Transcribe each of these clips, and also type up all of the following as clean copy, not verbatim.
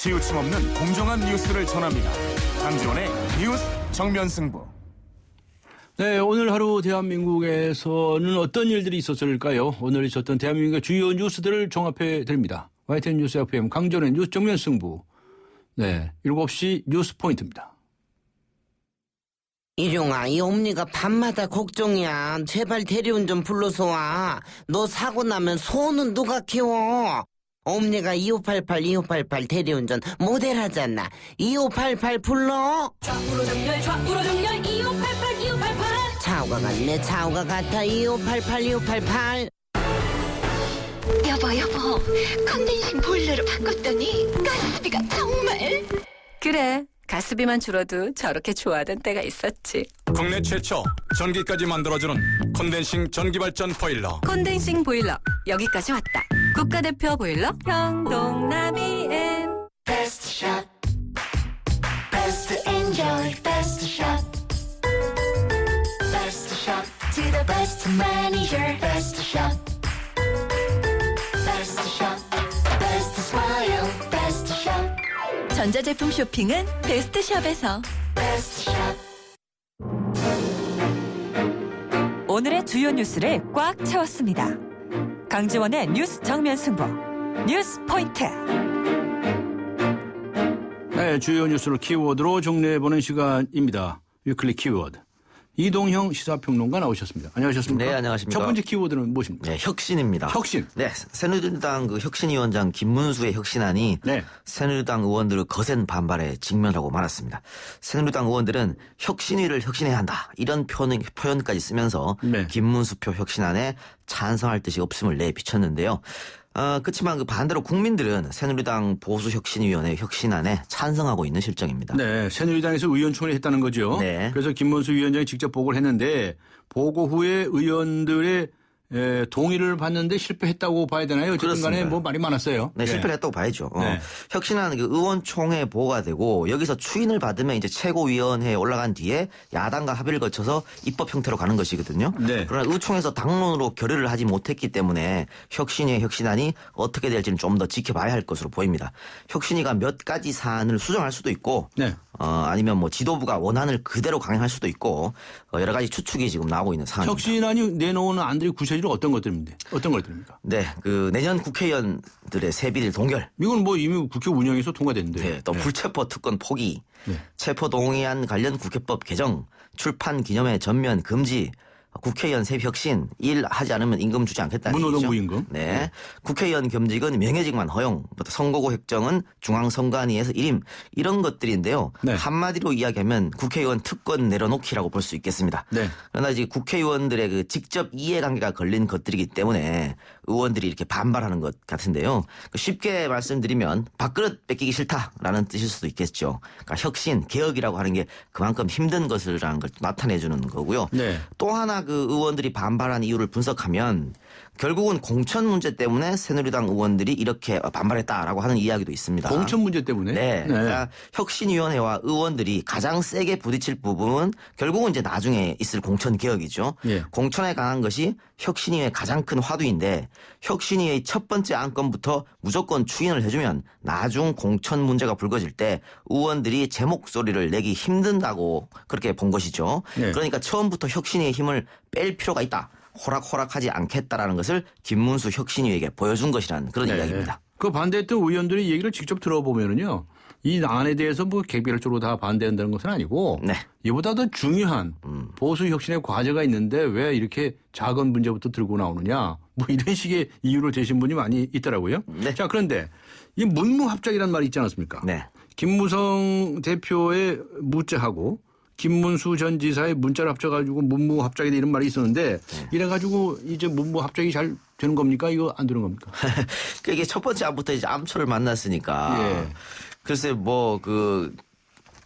치우침 없는 공정한 뉴스를 전합니다. 강지원의 뉴스 정면 승부. 네, 오늘 하루 대한민국에서는 어떤 일들이 있었을까요? 오늘 있었던 대한민국의 주요 뉴스들을 종합해 드립니다. YTN 뉴스 FM 강지원의 뉴스 정면 승부. 네, 7시 뉴스 포인트입니다. 일용아, 이 엄니가 밤마다 걱정이야. 제발 대리운전 불러서 와. 너 사고 나면 소는 누가 키워? 엄니가 2588 대리운전 모델 하잖아. 2588 불러? 좌우로 정렬 2588 차우가 같네, 차우가 같아. 2588 여보 컨덴싱 보일러로 바꿨더니 가스비가 정말. 그래, 가스비만 줄어도 저렇게 좋아하던 때가 있었지. 국내 최초 전기까지 만들어주는 콘덴싱 전기발전 보일러. 컨덴싱 보일러 여기까지 왔다. 국가대표 보일러 형동나비엔 Best shot, best enjoy, best shot, best shot to the best manager, best shot, best shot, best smile, best shot, 전자제품 쇼핑은 베스트숍에서. best shot. 오늘의 주요 뉴스를 꽉 채웠습니다. 강지원의 뉴스 정면 승부, 뉴스 포인트. 네, 주요 뉴스를 키워드로 정리해보는 시간입니다. 위클리 키워드. 이동형 시사평론가 나오셨습니다. 안녕하셨습니까? 네, 안녕하십니까. 첫 번째 키워드는 무엇입니까? 네, 혁신입니다. 혁신. 네, 새누리당 그 혁신위원장 김문수의 혁신안이 네. 새누리당 의원들의 거센 반발에 직면하고 말았습니다. 새누리당 의원들은 혁신위를 혁신해야 한다, 이런 표현까지 쓰면서 네. 김문수표 혁신안에 찬성할 뜻이 없음을 내비쳤는데요. 그렇지만 그 반대로 국민들은 새누리당 보수혁신위원회 혁신안에 찬성하고 있는 실정입니다. 네, 새누리당에서 의원총회를 했다는 거죠. 네. 그래서 김문수 위원장이 직접 보고를 했는데 보고 후에 의원들의 동의를 받는데 실패했다고 봐야 되나요? 어쨌든 간에 그렇습니다. 뭐 말이 많았어요. 네, 실패를 했다고 봐야죠. 네. 혁신안 그 의원총회 보고가 되고 여기서 추인을 받으면 이제 최고위원회에 올라간 뒤에 야당과 합의를 거쳐서 입법 형태로 가는 것이거든요. 네. 그러나 의총에서 당론으로 결의를 하지 못했기 때문에 혁신위의 혁신안이 어떻게 될지는 좀 더 지켜봐야 할 것으로 보입니다. 혁신위가 몇 가지 사안을 수정할 수도 있고 네. 아니면 뭐 지도부가 원안을 그대로 강행할 수도 있고 여러 가지 추측이 지금 나오고 있는 상황입니다. 혁신안이 내놓은 안들이 구체적으로 어떤 것들입니까? 네, 그 내년 국회의원들의 세비를 동결. 이건 뭐 이미 국회 운영에서 통과됐는데. 네, 또 불체포 특권 포기, 네. 체포동의안 관련 국회법 개정, 출판 기념회 전면 금지, 국회의원 세비 혁신, 일 하지 않으면 임금 주지 않겠다는 얘기죠. 문노동 부임금. 네. 국회의원 겸직은 명예직만 허용, 선거구 획정은 중앙선관위에서 일임, 이런 것들인데요. 네. 한마디로 이야기하면 국회의원 특권 내려놓기라고 볼 수 있겠습니다. 네. 그러나 이제 국회의원들의 그 직접 이해관계가 걸린 것들이기 때문에 의원들이 이렇게 반발하는 것 같은데요. 쉽게 말씀드리면 밥그릇 뺏기기 싫다라는 뜻일 수도 있겠죠. 그러니까 혁신, 개혁이라고 하는 게 그만큼 힘든 것이라는 걸 나타내주는 거고요. 네. 또 하나 그 의원들이 반발한 이유를 분석하면 결국은 공천 문제 때문에 새누리당 의원들이 이렇게 반발했다라고 하는 이야기도 있습니다. 공천 문제 때문에. 네. 그러니까 혁신위원회와 의원들이 가장 세게 부딪힐 부분은 결국은 이제 나중에 있을 공천 개혁이죠. 예. 공천에 관한 것이 혁신위의 가장 큰 화두인데 혁신위의 첫 번째 안건부터 무조건 추인을 해주면 나중 공천 문제가 불거질 때 의원들이 제 목소리를 내기 힘든다고 그렇게 본 것이죠. 네. 그러니까 처음부터 혁신위의 힘을 뺄 필요가 있다, 호락호락하지 않겠다라는 것을 김문수 혁신위에게 보여준 것이라는 그런 이야기입니다. 그 반대했던 의원들의 얘기를 직접 들어보면은요, 이 안에 대해서 뭐 개별적으로 다 반대한다는 것은 아니고, 네. 이보다 더 중요한 보수 혁신의 과제가 있는데 왜 이렇게 작은 문제부터 들고 나오느냐, 뭐 이런 식의 이유를 대신 분이 많이 있더라고요. 네. 자, 그런데 이 문무합작이라는 말이 있지 않았습니까? 네. 김무성 대표의 무죄하고 김문수 전 지사의 문자를 합쳐가지고 문무합작이다 이런 말이 있었는데 이래가지고 이제 문무합작이 잘 되는 겁니까? 이거 안 되는 겁니까? 이게 첫 번째 암부터 이제 암초를 만났으니까. 예. 글쎄 뭐 그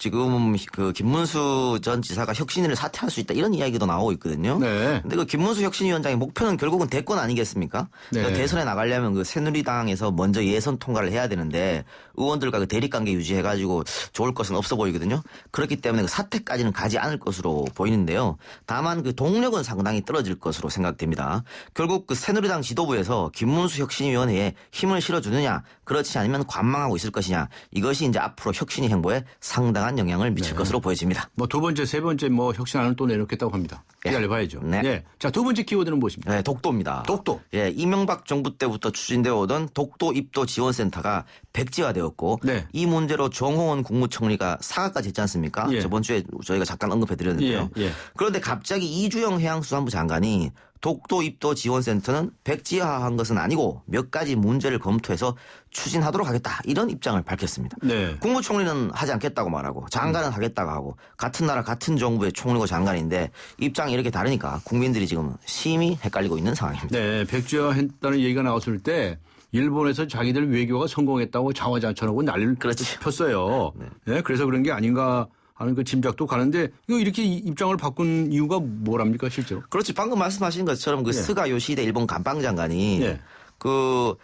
지금 그 김문수 전 지사가 혁신위를 사퇴할 수 있다 이런 이야기도 나오고 있거든요. 네. 근데 그 김문수 혁신위원장의 목표는 결국은 대권 아니겠습니까? 네. 그러니까 대선에 나가려면 그 새누리당에서 먼저 예선 통과를 해야 되는데 의원들과 그 대립 관계 유지해가지고 좋을 것은 없어 보이거든요. 그렇기 때문에 그 사퇴까지는 가지 않을 것으로 보이는데요. 다만 그 동력은 상당히 떨어질 것으로 생각됩니다. 결국 그 새누리당 지도부에서 김문수 혁신위원회에 힘을 실어주느냐, 그렇지 않으면 관망하고 있을 것이냐, 이것이 이제 앞으로 혁신위 행보에 상당한 영향을 미칠 것으로 보여집니다. 뭐 두 번째, 세 번째 뭐 혁신안을 또 내놓겠다고 합니다. 기다려봐야죠. 네. 예. 자, 두 번째 키워드는 무엇입니까? 네, 독도입니다. 독도. 예, 이명박 정부 때부터 추진되어 오던 독도 입도 지원센터가 백지화되었고 네. 이 문제로 정홍원 국무총리가 사과까지 했지 않습니까? 예. 저번 주에 저희가 잠깐 언급해드렸는데요. 예, 예. 그런데 갑자기 이주영 해양수산부 장관이 독도 입도 지원센터는 백지화한 것은 아니고 몇 가지 문제를 검토해서 추진하도록 하겠다 이런 입장을 밝혔습니다. 네. 국무총리는 하지 않겠다고 말하고 장관은 하겠다고 하고 같은 나라 같은 정부의 총리고 장관인데 입장이 이렇게 다르니까 국민들이 지금 심히 헷갈리고 있는 상황입니다. 네, 백지화했다는 얘기가 나왔을 때 일본에서 자기들 외교가 성공했다고 자화자찬하고 난리를 그렇지. 폈어요. 네. 그래서 그런 게 아닌가 하는 그 짐작도 가는데 이거 이렇게 입장을 바꾼 이유가 뭐랍니까 실제로? 그렇지. 방금 말씀하신 것처럼 그 예. 스가 요시히데 일본 감방장관이 예. 그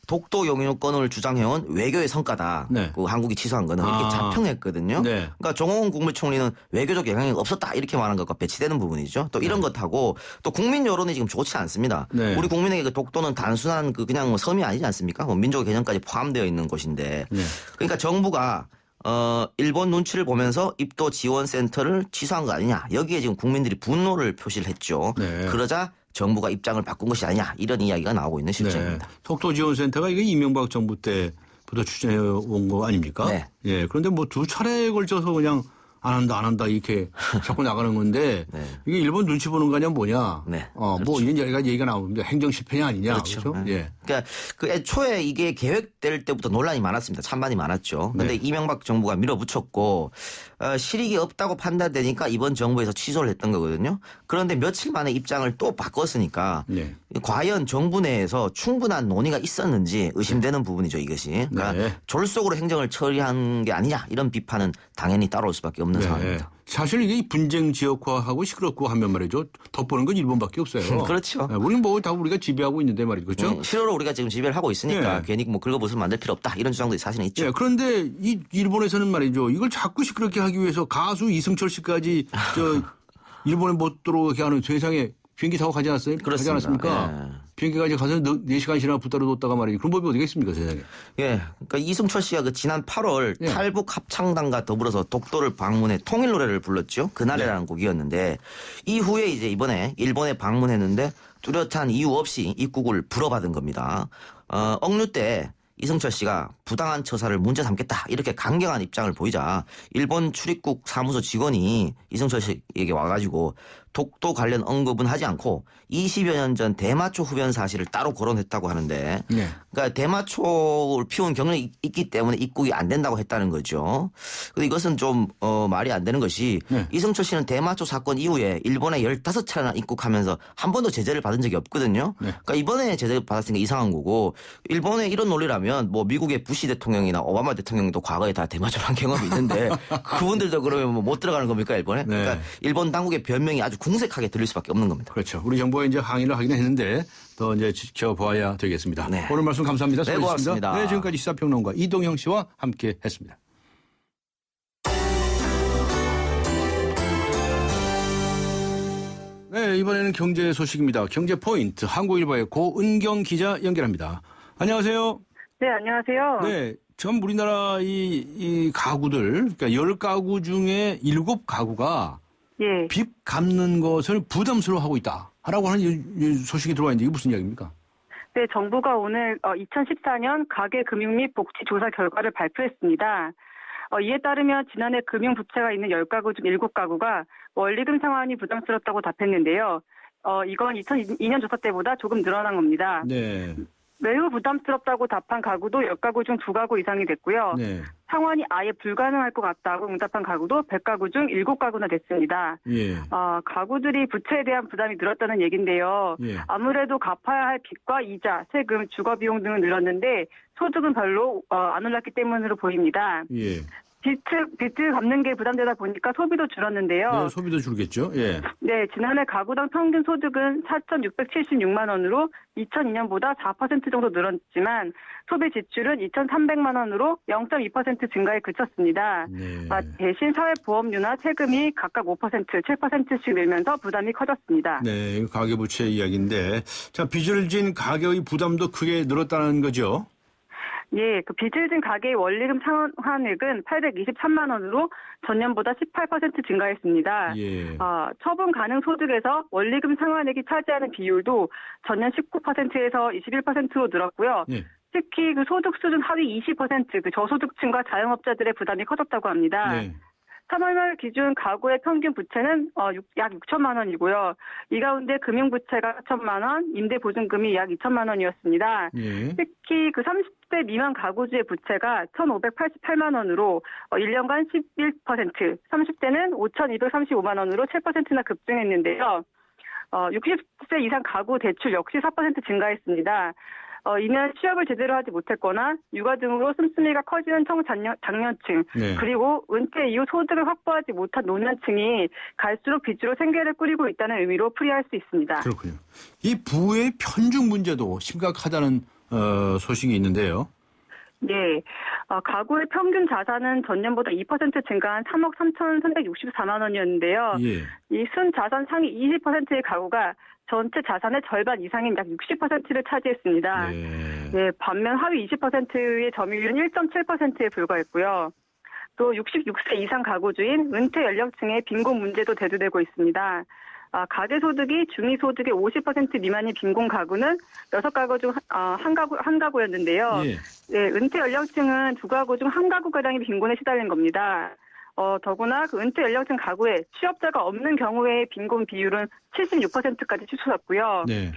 독도 영유권을 주장해온 외교의 성과다. 네. 그 한국이 취소한 거는 이렇게 아. 자평했거든요. 네. 그러니까 정홍원 국무총리는 외교적 영향이 없었다 이렇게 말한 것과 배치되는 부분이죠. 또 이런 것하고 또 국민 여론이 지금 좋지 않습니다. 네. 우리 국민에게 그 독도는 단순한 그 그냥 뭐 섬이 아니지 않습니까? 뭐 민족의 개념까지 포함되어 있는 곳인데. 네. 그러니까 정부가 일본 눈치를 보면서 입도 지원 센터를 취소한 거 아니냐. 여기에 지금 국민들이 분노를 표시를 했죠. 네. 그러자 정부가 입장을 바꾼 것이 아니냐. 이런 이야기가 나오고 있는 실정입니다. 독도지원센터가 이게 이명박 정부 때부터 추진해 온 거 아닙니까? 네. 예. 그런데 뭐 두 차례에 걸쳐서 그냥 안 한다 이렇게 자꾸 나가는 건데 네. 이게 일본 눈치 보는 거냐 뭐냐. 네. 뭐 그렇죠. 이런 얘기가 나옵니다. 행정 실패냐 아니냐. 그렇죠. 그렇죠? 예. 그러니까 그 애초에 이게 계획될 때부터 논란이 많았습니다. 찬반이 많았죠. 그런데 네. 이명박 정부가 밀어붙였고 실익이 없다고 판단되니까 이번 정부에서 취소를 했던 거거든요. 그런데 며칠 만에 입장을 또 바꿨으니까 네. 과연 정부 내에서 충분한 논의가 있었는지 의심되는 부분이죠. 이것이. 그러니까 네. 졸속으로 행정을 처리한 게 아니냐 이런 비판은 당연히 따라올 수밖에 없는 상황입니다. 사실 이게 분쟁 지역화하고 시끄럽고 하면 말이죠. 덧보는 건 일본밖에 없어요. 그렇죠. 우리는 뭐 다 우리가 지배하고 있는데 말이죠. 그렇죠? 실효로 우리가 지금 지배를 하고 있으니까 네. 괜히 뭐 긁어부스를 만들 필요 없다 이런 주장도 사실은 있죠. 예, 그런데 이 일본에서는 말이죠. 이걸 자꾸 시끄럽게 하기 위해서 가수 이승철 씨까지 저 일본에 못 들어오게 하는 세상에 비행기 타고 가지 않았어요? 가지 그렇습니다. 않았습니까? 예. 비행기까지 가서 4시간씩이나 붙들어 뒀다가 말이죠. 그런 법이 어디가 있습니까, 세상에? 예, 그러니까 이승철 씨가 그 지난 8월 예. 탈북 합창단과 더불어서 독도를 방문해 통일 노래를 불렀죠. 그날이라는 곡이었는데 이후에 이제 이번에 일본에 방문했는데 뚜렷한 이유 없이 입국을 불허받은 겁니다. 억류 때 이승철 씨가 부당한 처사를 문제 삼겠다 이렇게 강경한 입장을 보이자 일본 출입국 사무소 직원이 이승철 씨에게 와가지고 독도 관련 언급은 하지 않고 20여 년 전 대마초 흡연 사실을 따로 거론했다고 하는데 네. 그러니까 대마초를 피운 경력이 있기 때문에 입국이 안 된다고 했다는 거죠. 근데 이것은 좀 말이 안 되는 것이 네. 이승철 씨는 대마초 사건 이후에 일본에 15차례나 입국하면서 한 번도 제재를 받은 적이 없거든요. 네. 그러니까 이번에 제재를 받았으니까 이상한 거고 일본에 이런 논리라면 뭐 미국의 부시 대통령이나 오바마 대통령도 과거에 다 대마초를 한 경험이 있는데 그분들도 그러면 뭐 못 들어가는 겁니까 일본에? 네. 그러니까 일본 당국의 변명이 아주 궁색하게 들릴 수밖에 없는 겁니다. 그렇죠. 우리 정부가 이제 항의를 하긴 했는데 더 이제 지켜봐야 되겠습니다. 네. 오늘 말씀 감사합니다. 네, 수고하셨습니다. 고맙습니다. 네, 지금까지 시사평론가 이동형 씨와 함께 했습니다. 네, 이번에는 경제 소식입니다. 경제 포인트 한국일보의 고은경 기자 연결합니다. 안녕하세요. 네, 안녕하세요. 네, 지금 우리나라 이 가구들, 그러니까 10가구 중에 7가구가 예. 빚 갚는 것을 부담스러워하고 있다. 라고 하는 소식이 들어와 있는데 이게 무슨 이야기입니까? 네, 정부가 오늘 2014년 가계금융 및 복지조사 결과를 발표했습니다. 이에 따르면 지난해 금융부채가 있는 10가구 중 7가구가 원리금 상환이 부담스럽다고 답했는데요. 이건 2002년 조사 때보다 조금 늘어난 겁니다. 네. 매우 부담스럽다고 답한 가구도 10가구 중 2가구 이상이 됐고요. 네. 상환이 아예 불가능할 것 같다고 응답한 가구도 100가구 중 7가구나 됐습니다. 예. 가구들이 부채에 대한 부담이 늘었다는 얘긴데요. 예. 아무래도 갚아야 할 빚과 이자, 세금, 주거비용 등은 늘었는데 소득은 별로 안 올랐기 때문으로 보입니다. 예. 빚을 갚는 게 부담되다 보니까 소비도 줄었는데요. 네, 소비도 줄겠죠. 예. 네, 지난해 가구당 평균 소득은 4,676만 원으로 2002년보다 4% 정도 늘었지만 소비 지출은 2,300만 원으로 0.2% 증가에 그쳤습니다. 네. 대신 사회보험료나 세금이 각각 5%, 7%씩 늘면서 부담이 커졌습니다. 네, 이거 가계부채 이야기인데, 자, 빚을 진 가계의 부담도 크게 늘었다는 거죠. 예, 그 빚을 진 가계의 원리금 상환액은 823만 원으로 전년보다 18% 증가했습니다. 예. 처분 가능 소득에서 원리금 상환액이 차지하는 비율도 전년 19%에서 21%로 늘었고요. 예. 특히 그 소득 수준 하위 20%, 그 저소득층과 자영업자들의 부담이 커졌다고 합니다. 네. 3월 말 기준 가구의 평균 부채는 약 6천만 원이고요. 이 가운데 금융부채가 4천만 원, 임대보증금이 약 2천만 원이었습니다. 예. 특히 그 30대 미만 가구주의 부채가 1,588만 원으로 1년간 11%, 30대는 5,235만 원으로 7%나 급증했는데요. 60세 이상 가구 대출 역시 4% 증가했습니다. 이는 취업을 제대로 하지 못했거나 육아 등으로 씀씀이가 커지는 청장년층 네. 그리고 은퇴 이후 소득을 확보하지 못한 노년층이 갈수록 빚으로 생계를 꾸리고 있다는 의미로 풀이할 수 있습니다. 그렇군요. 이 부의 편중 문제도 심각하다는 소식이 있는데요. 네, 가구의 평균 자산은 전년보다 2% 증가한 3억 3,364만 원이었는데요. 예. 이 순자산 상위 20%의 가구가 전체 자산의 절반 이상인 약 60%를 차지했습니다. 네. 네, 반면 하위 20%의 점유율은 1.7%에 불과했고요. 또 66세 이상 가구주인 은퇴 연령층의 빈곤 문제도 대두되고 있습니다. 가계소득이 중위소득의 50% 미만인 빈곤 가구는 6가구 중 한 가구였는데요. 예. 네, 은퇴 연령층은 2가구 중 한 가구가량이 빈곤에 시달린 겁니다. 더구나 그 은퇴 연령층 가구에 취업자가 없는 경우의 빈곤 비율은 76%까지 치솟았고요. 네.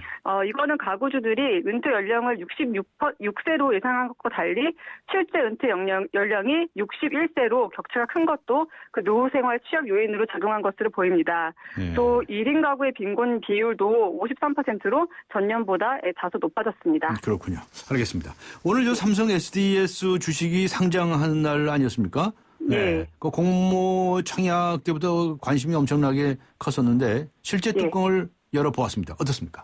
이거는 가구주들이 은퇴 연령을 66세로 예상한 것과 달리 실제 은퇴 연령이 61세로 격차가 큰 것도 그 노후 생활 취업 요인으로 작용한 것으로 보입니다. 네. 또 1인 가구의 빈곤 비율도 53%로 전년보다 다소 높아졌습니다. 그렇군요. 알겠습니다. 오늘 저 삼성 SDS 주식이 상장하는 날 아니었습니까? 네. 그 공모 청약 때부터 관심이 엄청나게 컸었는데 실제 네. 뚜껑을 열어보았습니다. 어떻습니까?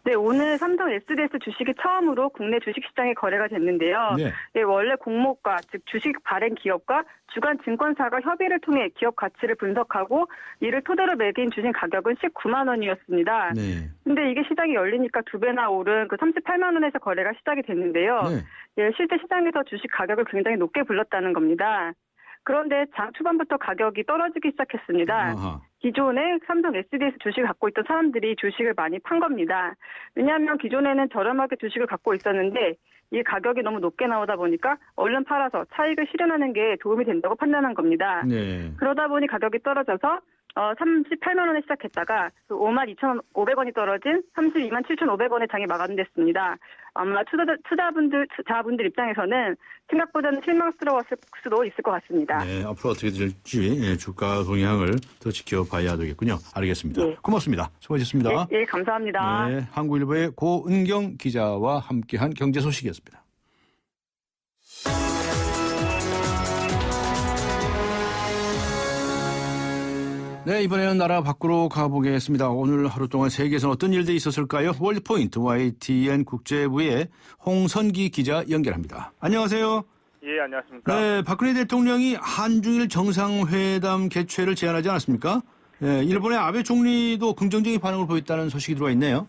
네, 오늘 삼성 SDS 주식이 처음으로 국내 주식시장에 거래가 됐는데요. 네. 네, 원래 공모가, 즉 주식 발행 기업과 주간 증권사가 협의를 통해 기업 가치를 분석하고 이를 토대로 매긴 주식 가격은 19만 원이었습니다. 네. 근데 이게 시장이 열리니까 2배나 오른 그 38만 원에서 거래가 시작이 됐는데요. 네. 예, 실제 시장에서 주식 가격을 굉장히 높게 불렀다는 겁니다. 그런데 장 초반부터 가격이 떨어지기 시작했습니다. 아하. 기존에 삼성 SDS 주식을 갖고 있던 사람들이 주식을 많이 판 겁니다. 왜냐하면 기존에는 저렴하게 주식을 갖고 있었는데 이 가격이 너무 높게 나오다 보니까 얼른 팔아서 차익을 실현하는 게 도움이 된다고 판단한 겁니다. 네. 그러다 보니 가격이 떨어져서 38만 원에 시작했다가 52,500원이 떨어진 32만 7,500원의 장이 마감됐습니다. 아마 투자자분들 입장에서는 생각보다는 실망스러웠을 수도 있을 것 같습니다. 네. 앞으로 어떻게 될지 주가 동향을 더 지켜봐야 되겠군요. 알겠습니다. 네. 고맙습니다. 수고하셨습니다. 네, 감사합니다. 네, 한국일보의 고은경 기자와 함께한 경제 소식이었습니다. 네, 이번에는 나라 밖으로 가보겠습니다. 오늘 하루 동안 세계에서는 어떤 일들이 있었을까요? 월드포인트 YTN 국제부의 홍선기 기자 연결합니다. 안녕하세요. 예, 안녕하십니까. 네, 박근혜 대통령이 한중일 정상회담 개최를 제안하지 않았습니까? 네, 일본의 아베 총리도 긍정적인 반응을 보였다는 소식이 들어와 있네요.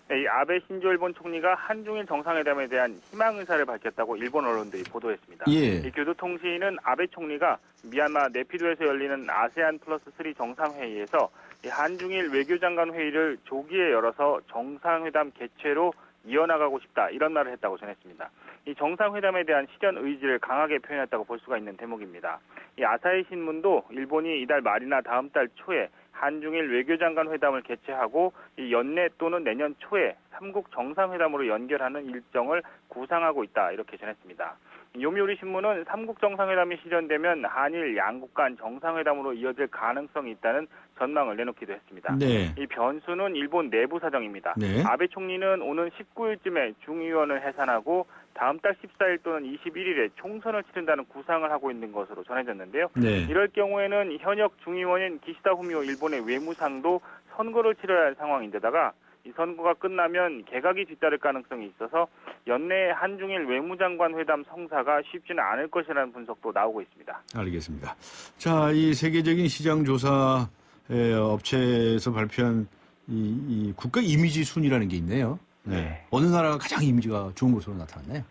네, 이 아베 신조 일본 총리가 한중일 정상회담에 대한 희망 의사를 밝혔다고 일본 언론들이 보도했습니다. 예. 이 교도통신은 아베 총리가 미얀마 네피도에서 열리는 아세안 플러스 3 정상회의에서 이 한중일 외교장관 회의를 조기에 열어서 정상회담 개최로 이어나가고 싶다 이런 말을 했다고 전했습니다. 이 정상회담에 대한 실현 의지를 강하게 표현했다고 볼 수가 있는 대목입니다. 이 아사히 신문도 일본이 이달 말이나 다음 달 초에 한중일 외교장관 회담을 개최하고 이 연내 또는 내년 초에 삼국 정상회담으로 연결하는 일정을 구상하고 있다 이렇게 전했습니다. 요미우리 신문은 삼국 정상회담이 실현되면 한일 양국 간 정상회담으로 이어질 가능성이 있다는 전망을 내놓기도 했습니다. 네. 이 변수는 일본 내부 사정입니다. 네. 아베 총리는 오는 19일쯤에 중의원을 해산하고 다음 달 14일 또는 21일에 총선을 치른다는 구상을 하고 있는 것으로 전해졌는데요. 네. 이럴 경우에는 현역 중의원인 기시다 후미오 일본의 외무상도 선거를 치러야 할 상황인데다가 이 선거가 끝나면 개각이 뒤따를 가능성이 있어서 연내 한중일 외무장관 회담 성사가 쉽지는 않을 것이라는 분석도 나오고 있습니다. 알겠습니다. 자, 이 세계적인 시장 조사 업체에서 발표한 이 국가 이미지 순위라는 게 있네요. 네. 어느 나라가 가장 이미지가 좋은 것으로 나타났나요?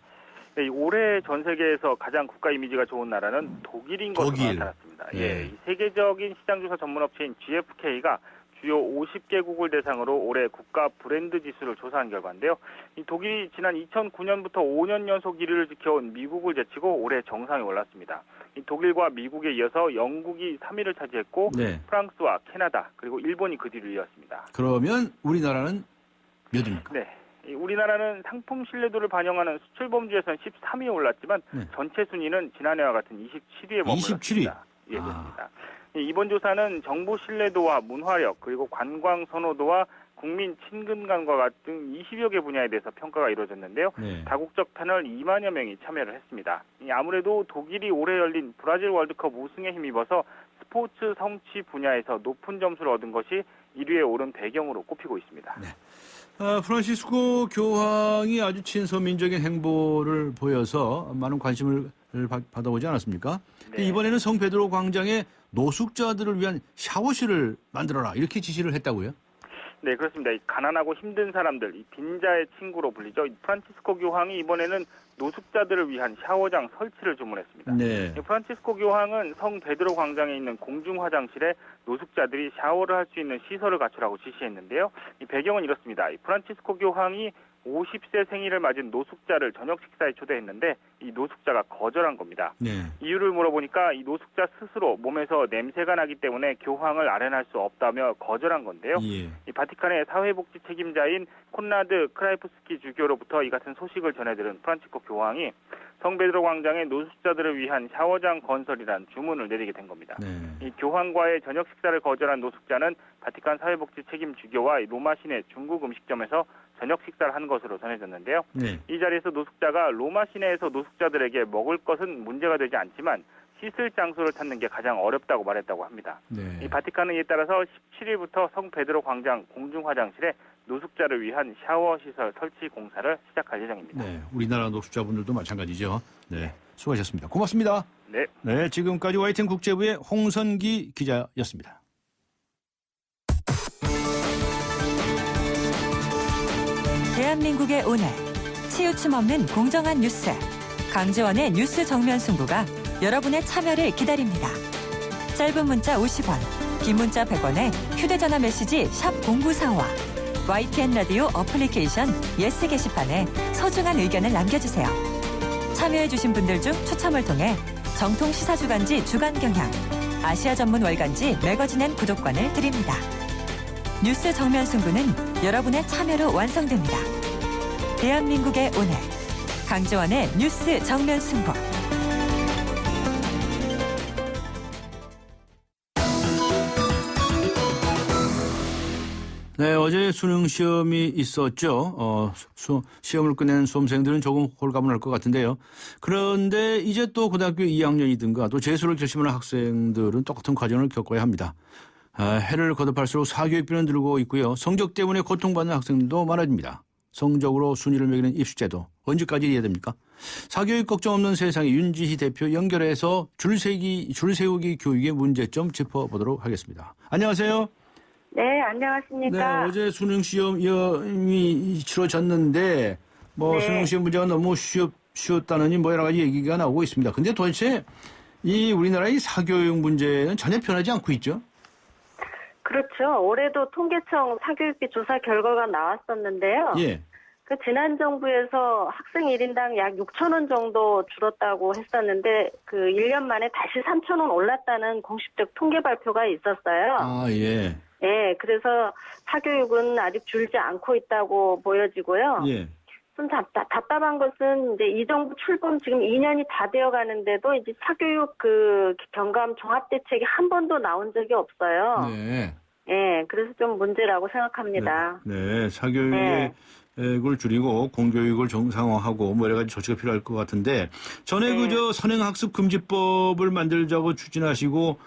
네, 올해 전 세계에서 가장 국가 이미지가 좋은 나라는 독일인 것으로 나타났습니다. 네. 예, 이 세계적인 시장조사 전문업체인 GfK가 주요 50개국을 대상으로 올해 국가 브랜드 지수를 조사한 결과인데요. 이 독일이 지난 2009년부터 5년 연속 1위를 지켜온 미국을 제치고 올해 정상에 올랐습니다. 이 독일과 미국에 이어서 영국이 3위를 차지했고 네. 프랑스와 캐나다 그리고 일본이 그 뒤를 이었습니다. 그러면 우리나라는 몇 위입니까? 네. 이 우리나라는 상품 신뢰도를 반영하는 수출 범주에서는 13위에 올랐지만 네. 전체 순위는 지난해와 같은 27위에 머물렀습니다. 27위. 예, 그렇습니다. 이번 조사는 정부 신뢰도와 문화력 그리고 관광 선호도와 국민 친근감과 같은 20여 개 분야에 대해서 평가가 이루어졌는데요. 네. 다국적 패널 2만여 명이 참여를 했습니다. 아무래도 독일이 올해 열린 브라질 월드컵 우승에 힘입어서 스포츠 성취 분야에서 높은 점수를 얻은 것이 1위에 오른 배경으로 꼽히고 있습니다. 네. 프란시스코 교황이 아주 친서민적인 행보를 보여서 많은 관심을 받아오지 않았습니까? 네. 이번에는 성 베드로 광장에 노숙자들을 위한 샤워실을 만들어라 이렇게 지시를 했다고요? 네, 그렇습니다. 이 가난하고 힘든 사람들, 이 빈자의 친구로 불리죠. 이 프란치스코 교황이 이번에는 노숙자들을 위한 샤워장 설치를 주문했습니다. 네. 이 프란치스코 교황은 성 베드로 광장에 있는 공중 화장실에 노숙자들이 샤워를 할 수 있는 시설을 갖추라고 지시했는데요. 이 배경은 이렇습니다. 이 프란치스코 교황이 50세 생일을 맞은 노숙자를 저녁 식사에 초대했는데 이 노숙자가 거절한 겁니다. 네. 이유를 물어보니까 이 노숙자 스스로 몸에서 냄새가 나기 때문에 교황을 아련할 수 없다며 거절한 건데요. 예. 이 바티칸의 사회복지 책임자인 콘라드 크라이프스키 주교로부터 이 같은 소식을 전해들은 프란치스코 교황이 성 베드로 광장에 노숙자들을 위한 샤워장 건설이란 주문을 내리게 된 겁니다. 네. 이 교황과의 저녁 식사를 거절한 노숙자는 바티칸 사회복지 책임 주교와 로마 시내 중국 음식점에서 저녁 식사를 한 것으로 전해졌는데요. 네. 이 자리에서 노숙자가 로마 시내에서 노숙자들에게 먹을 것은 문제가 되지 않지만 씻을 장소를 찾는 게 가장 어렵다고 말했다고 합니다. 네. 이 바티칸은 이에 따라서 17일부터 성 베드로 광장 공중 화장실에 노숙자를 위한 샤워 시설 설치 공사를 시작할 예정입니다. 네. 우리나라 노숙자분들도 마찬가지죠. 네. 수고하셨습니다. 고맙습니다. 네. 네. 지금까지 YTN 국제부의 홍선기 기자였습니다. 대한민국의 오늘 치우침 없는 공정한 뉴스 강지원의 뉴스 정면 승부가 여러분의 참여를 기다립니다. 짧은 문자 50원, 긴 문자 100원에 휴대전화 메시지 샵 0945와 YTN 라디오 어플리케이션 예스 게시판에 소중한 의견을 남겨주세요. 참여해주신 분들 중 추첨을 통해 정통 시사주간지 주간경향, 아시아 전문 월간지 매거진앤 구독권을 드립니다. 뉴스 정면 승부는 여러분의 참여로 완성됩니다. 대한민국의 오늘 강지원의 뉴스 정면 승부. 네, 어제 수능 시험이 있었죠. 시험을 끝낸 수험생들은 조금 홀가분할 것 같은데요. 그런데 이제 또 고등학교 2학년이든가 또 재수를 결심하는 학생들은 똑같은 과정을 겪어야 합니다. 해를 거듭할수록 사교육비는 늘고 있고요. 성적 때문에 고통받는 학생들도 많아집니다. 성적으로 순위를 매기는 입시제도 언제까지 이어야 됩니까? 사교육 걱정 없는 세상에 윤지희 대표 연결해서 줄세우기 교육의 문제점 짚어보도록 하겠습니다. 안녕하세요. 네, 안녕하십니까. 네, 어제 수능 시험이 치러졌는데 네. 수능 시험 문제가 너무 쉬웠다느니 여러 가지 얘기가 나오고 있습니다. 근데 도대체 이 우리나라의 사교육 문제는 전혀 변하지 않고 있죠? 그렇죠. 올해도 통계청 사교육비 조사 결과가 나왔었는데요. 예. 그 지난 정부에서 학생 1인당 약 6천 원 정도 줄었다고 했었는데 그 1년 만에 다시 3천 원 올랐다는 공식적 통계 발표가 있었어요. 아, 예. 예, 그래서 사교육은 아직 줄지 않고 있다고 보여지고요. 예. 좀 답답한 것은 이제 이 정부 출범 지금 2년이 다 되어 가는데도 이제 사교육 그 경감 종합 대책이 한 번도 나온 적이 없어요. 네. 예, 그래서 좀 문제라고 생각합니다. 네, 사교육의 을 줄이고 공교육을 정상화하고 뭐 여러 가지 조치가 필요할 것 같은데 전에 그저 선행학습 금지법을 만들자고 추진하시고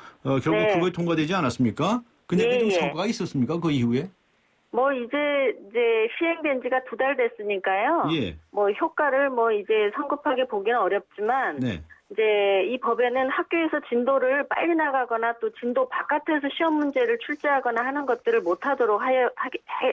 결국 그거에 통과되지 않았습니까? 근데 그게 좀 성과가 있었습니까? 그 이후에? 뭐 이제 시행된 지가 2달 됐으니까요. 예. 뭐 효과를 뭐 이제 성급하게 보기는 어렵지만 네. 이제 이 법에는 학교에서 진도를 빨리 나가거나 또 진도 바깥에서 시험 문제를 출제하거나 하는 것들을 못하도록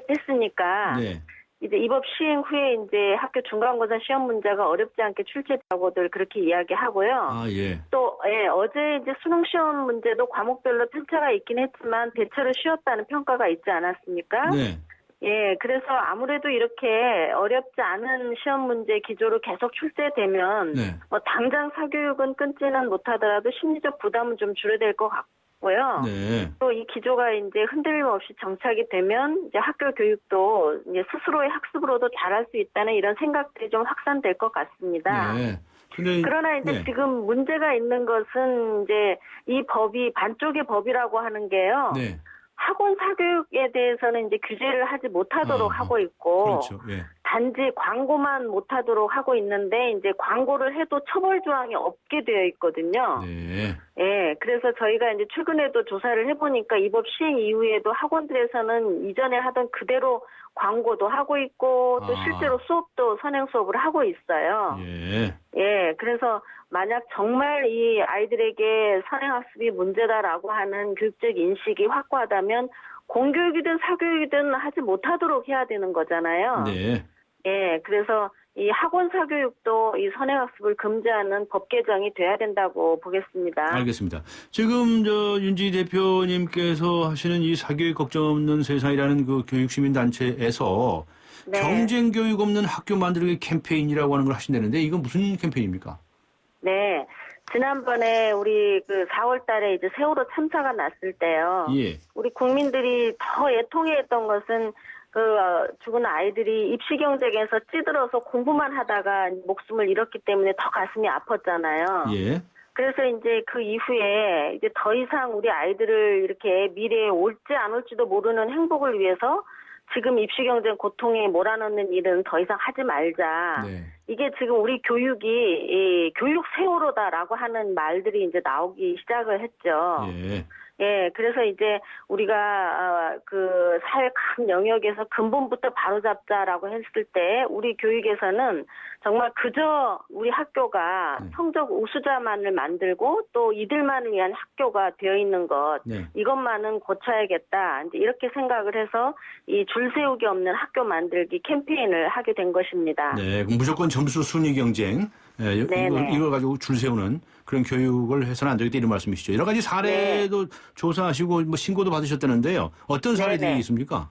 했으니까 네. 이제 이 법 시행 후에 이제 학교 중간고사 시험 문제가 어렵지 않게 출제되고들 그렇게 이야기하고요. 아, 예. 또 어제 이제 수능 시험 문제도 과목별로 편차가 있긴 했지만 대체로 쉬웠다는 평가가 있지 않았습니까? 네. 예, 그래서 아무래도 이렇게 어렵지 않은 시험 문제 기조로 계속 출제되면 네. 뭐 당장 사교육은 끊지는 못하더라도 심리적 부담은 좀 줄어들 것 같고요. 네. 또 이 기조가 이제 흔들림 없이 정착이 되면 이제 학교 교육도 이제 스스로의 학습으로도 잘할 수 있다는 이런 생각들이 좀 확산될 것 같습니다. 네. 근데 그러나 이제 네. 지금 문제가 있는 것은 이제 이 법이 반쪽의 법이라고 하는 게요. 네. 학원 사교육에 대해서는 이제 규제를 하지 못하도록 하고 있고 그렇죠. 예. 단지 광고만 못하도록 하고 있는데 이제 광고를 해도 처벌 조항이 없게 되어 있거든요. 네. 예, 그래서 저희가 이제 최근에도 조사를 해보니까 이 법 시행 이후에도 학원들에서는 이전에 하던 그대로 광고도 하고 있고 또 실제로 수업도 선행 수업을 하고 있어요. 예. 예, 그래서 만약 정말 이 아이들에게 선행학습이 문제다라고 하는 교육적 인식이 확고하다면 공교육이든 사교육이든 하지 못하도록 해야 되는 거잖아요. 네. 예, 그래서 이 학원 사교육도 이 선행학습을 금지하는 법 개정이 돼야 된다고 보겠습니다. 알겠습니다. 지금 윤지 대표님께서 하시는 이 사교육 걱정 없는 세상이라는 그 교육시민단체에서 네. 경쟁 교육 없는 학교 만들기 캠페인이라고 하는 걸 하신다는데 이건 무슨 캠페인입니까? 네. 지난번에 우리 그 4월 달에 이제 세월호 참사가 났을 때요. 예. 우리 국민들이 더 애통해했던 것은 죽은 아이들이 입시 경쟁에서 찌들어서 공부만 하다가 목숨을 잃었기 때문에 더 가슴이 아팠잖아요. 예. 그래서 이제 그 이후에 이제 더 이상 우리 아이들을 이렇게 미래에 올지 안 올지도 모르는 행복을 위해서 지금 입시 경쟁 고통에 몰아넣는 일은 더 이상 하지 말자. 네. 이게 지금 우리 교육이 이 교육 세월호다라고 하는 말들이 이제 나오기 시작을 했죠. 예. 예, 그래서 이제 우리가 그 사회 각 영역에서 근본부터 바로잡자라고 했을 때 우리 교육에서는 정말 그저 우리 학교가 성적 우수자만을 만들고 또 이들만을 위한 학교가 되어 있는 것 이것만은 고쳐야겠다. 이제 이렇게 생각을 해서 이 줄 세우기 없는 학교 만들기 캠페인을 하게 된 것입니다. 네, 무조건 점수 순위 경쟁 이걸 가지고 줄 세우는 그런 교육을 해서는 안 되겠다 이런 말씀이시죠. 여러 가지 사례도 조사하시고 뭐 신고도 받으셨다는데요. 어떤 사례들이 있습니까?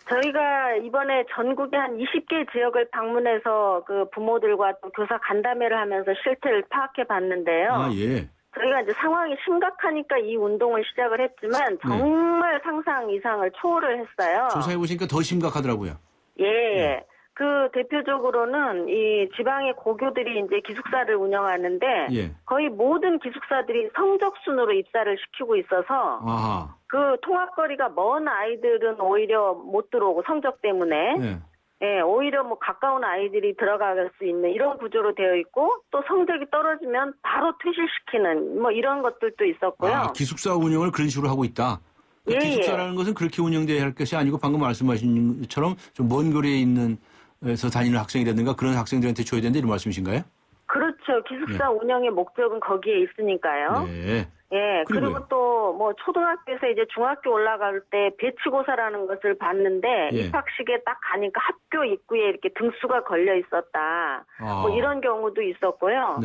저희가 이번에 전국의 한 20개 지역을 방문해서 그 부모들과 또 교사 간담회를 하면서 실태를 파악해 봤는데요. 아, 예. 저희가 이제 상황이 심각하니까 이 운동을 시작을 했지만 정말 상상 이상을 초월을 했어요. 조사해 보시니까 더 심각하더라고요. 예. 그 대표적으로는 이 지방의 고교들이 이제 기숙사를 운영하는데 거의 모든 기숙사들이 성적 순으로 입사를 시키고 있어서 그 통학거리가 먼 아이들은 오히려 못 들어오고 성적 때문에 예, 오히려 뭐 가까운 아이들이 들어갈 수 있는 이런 구조로 되어 있고 또 성적이 떨어지면 바로 퇴실시키는 뭐 이런 것들도 있었고요. 기숙사 운영을 그런 식으로 하고 있다. 기숙사라는 것은 그렇게 운영돼야 할 것이 아니고 방금 말씀하신 것처럼 좀 먼 거리에 있는 에서 다니는 학생이라든가 그런 학생들한테 줘야 된다 이런 말씀이신가요? 그렇죠. 기숙사 운영의 목적은 거기에 있으니까요. 네. 예, 그리고 또 뭐 초등학교에서 이제 중학교 올라갈 때 배치고사라는 것을 봤는데 입학식에 딱 가니까 학교 입구에 이렇게 등수가 걸려 있었다. 뭐 이런 경우도 있었고요.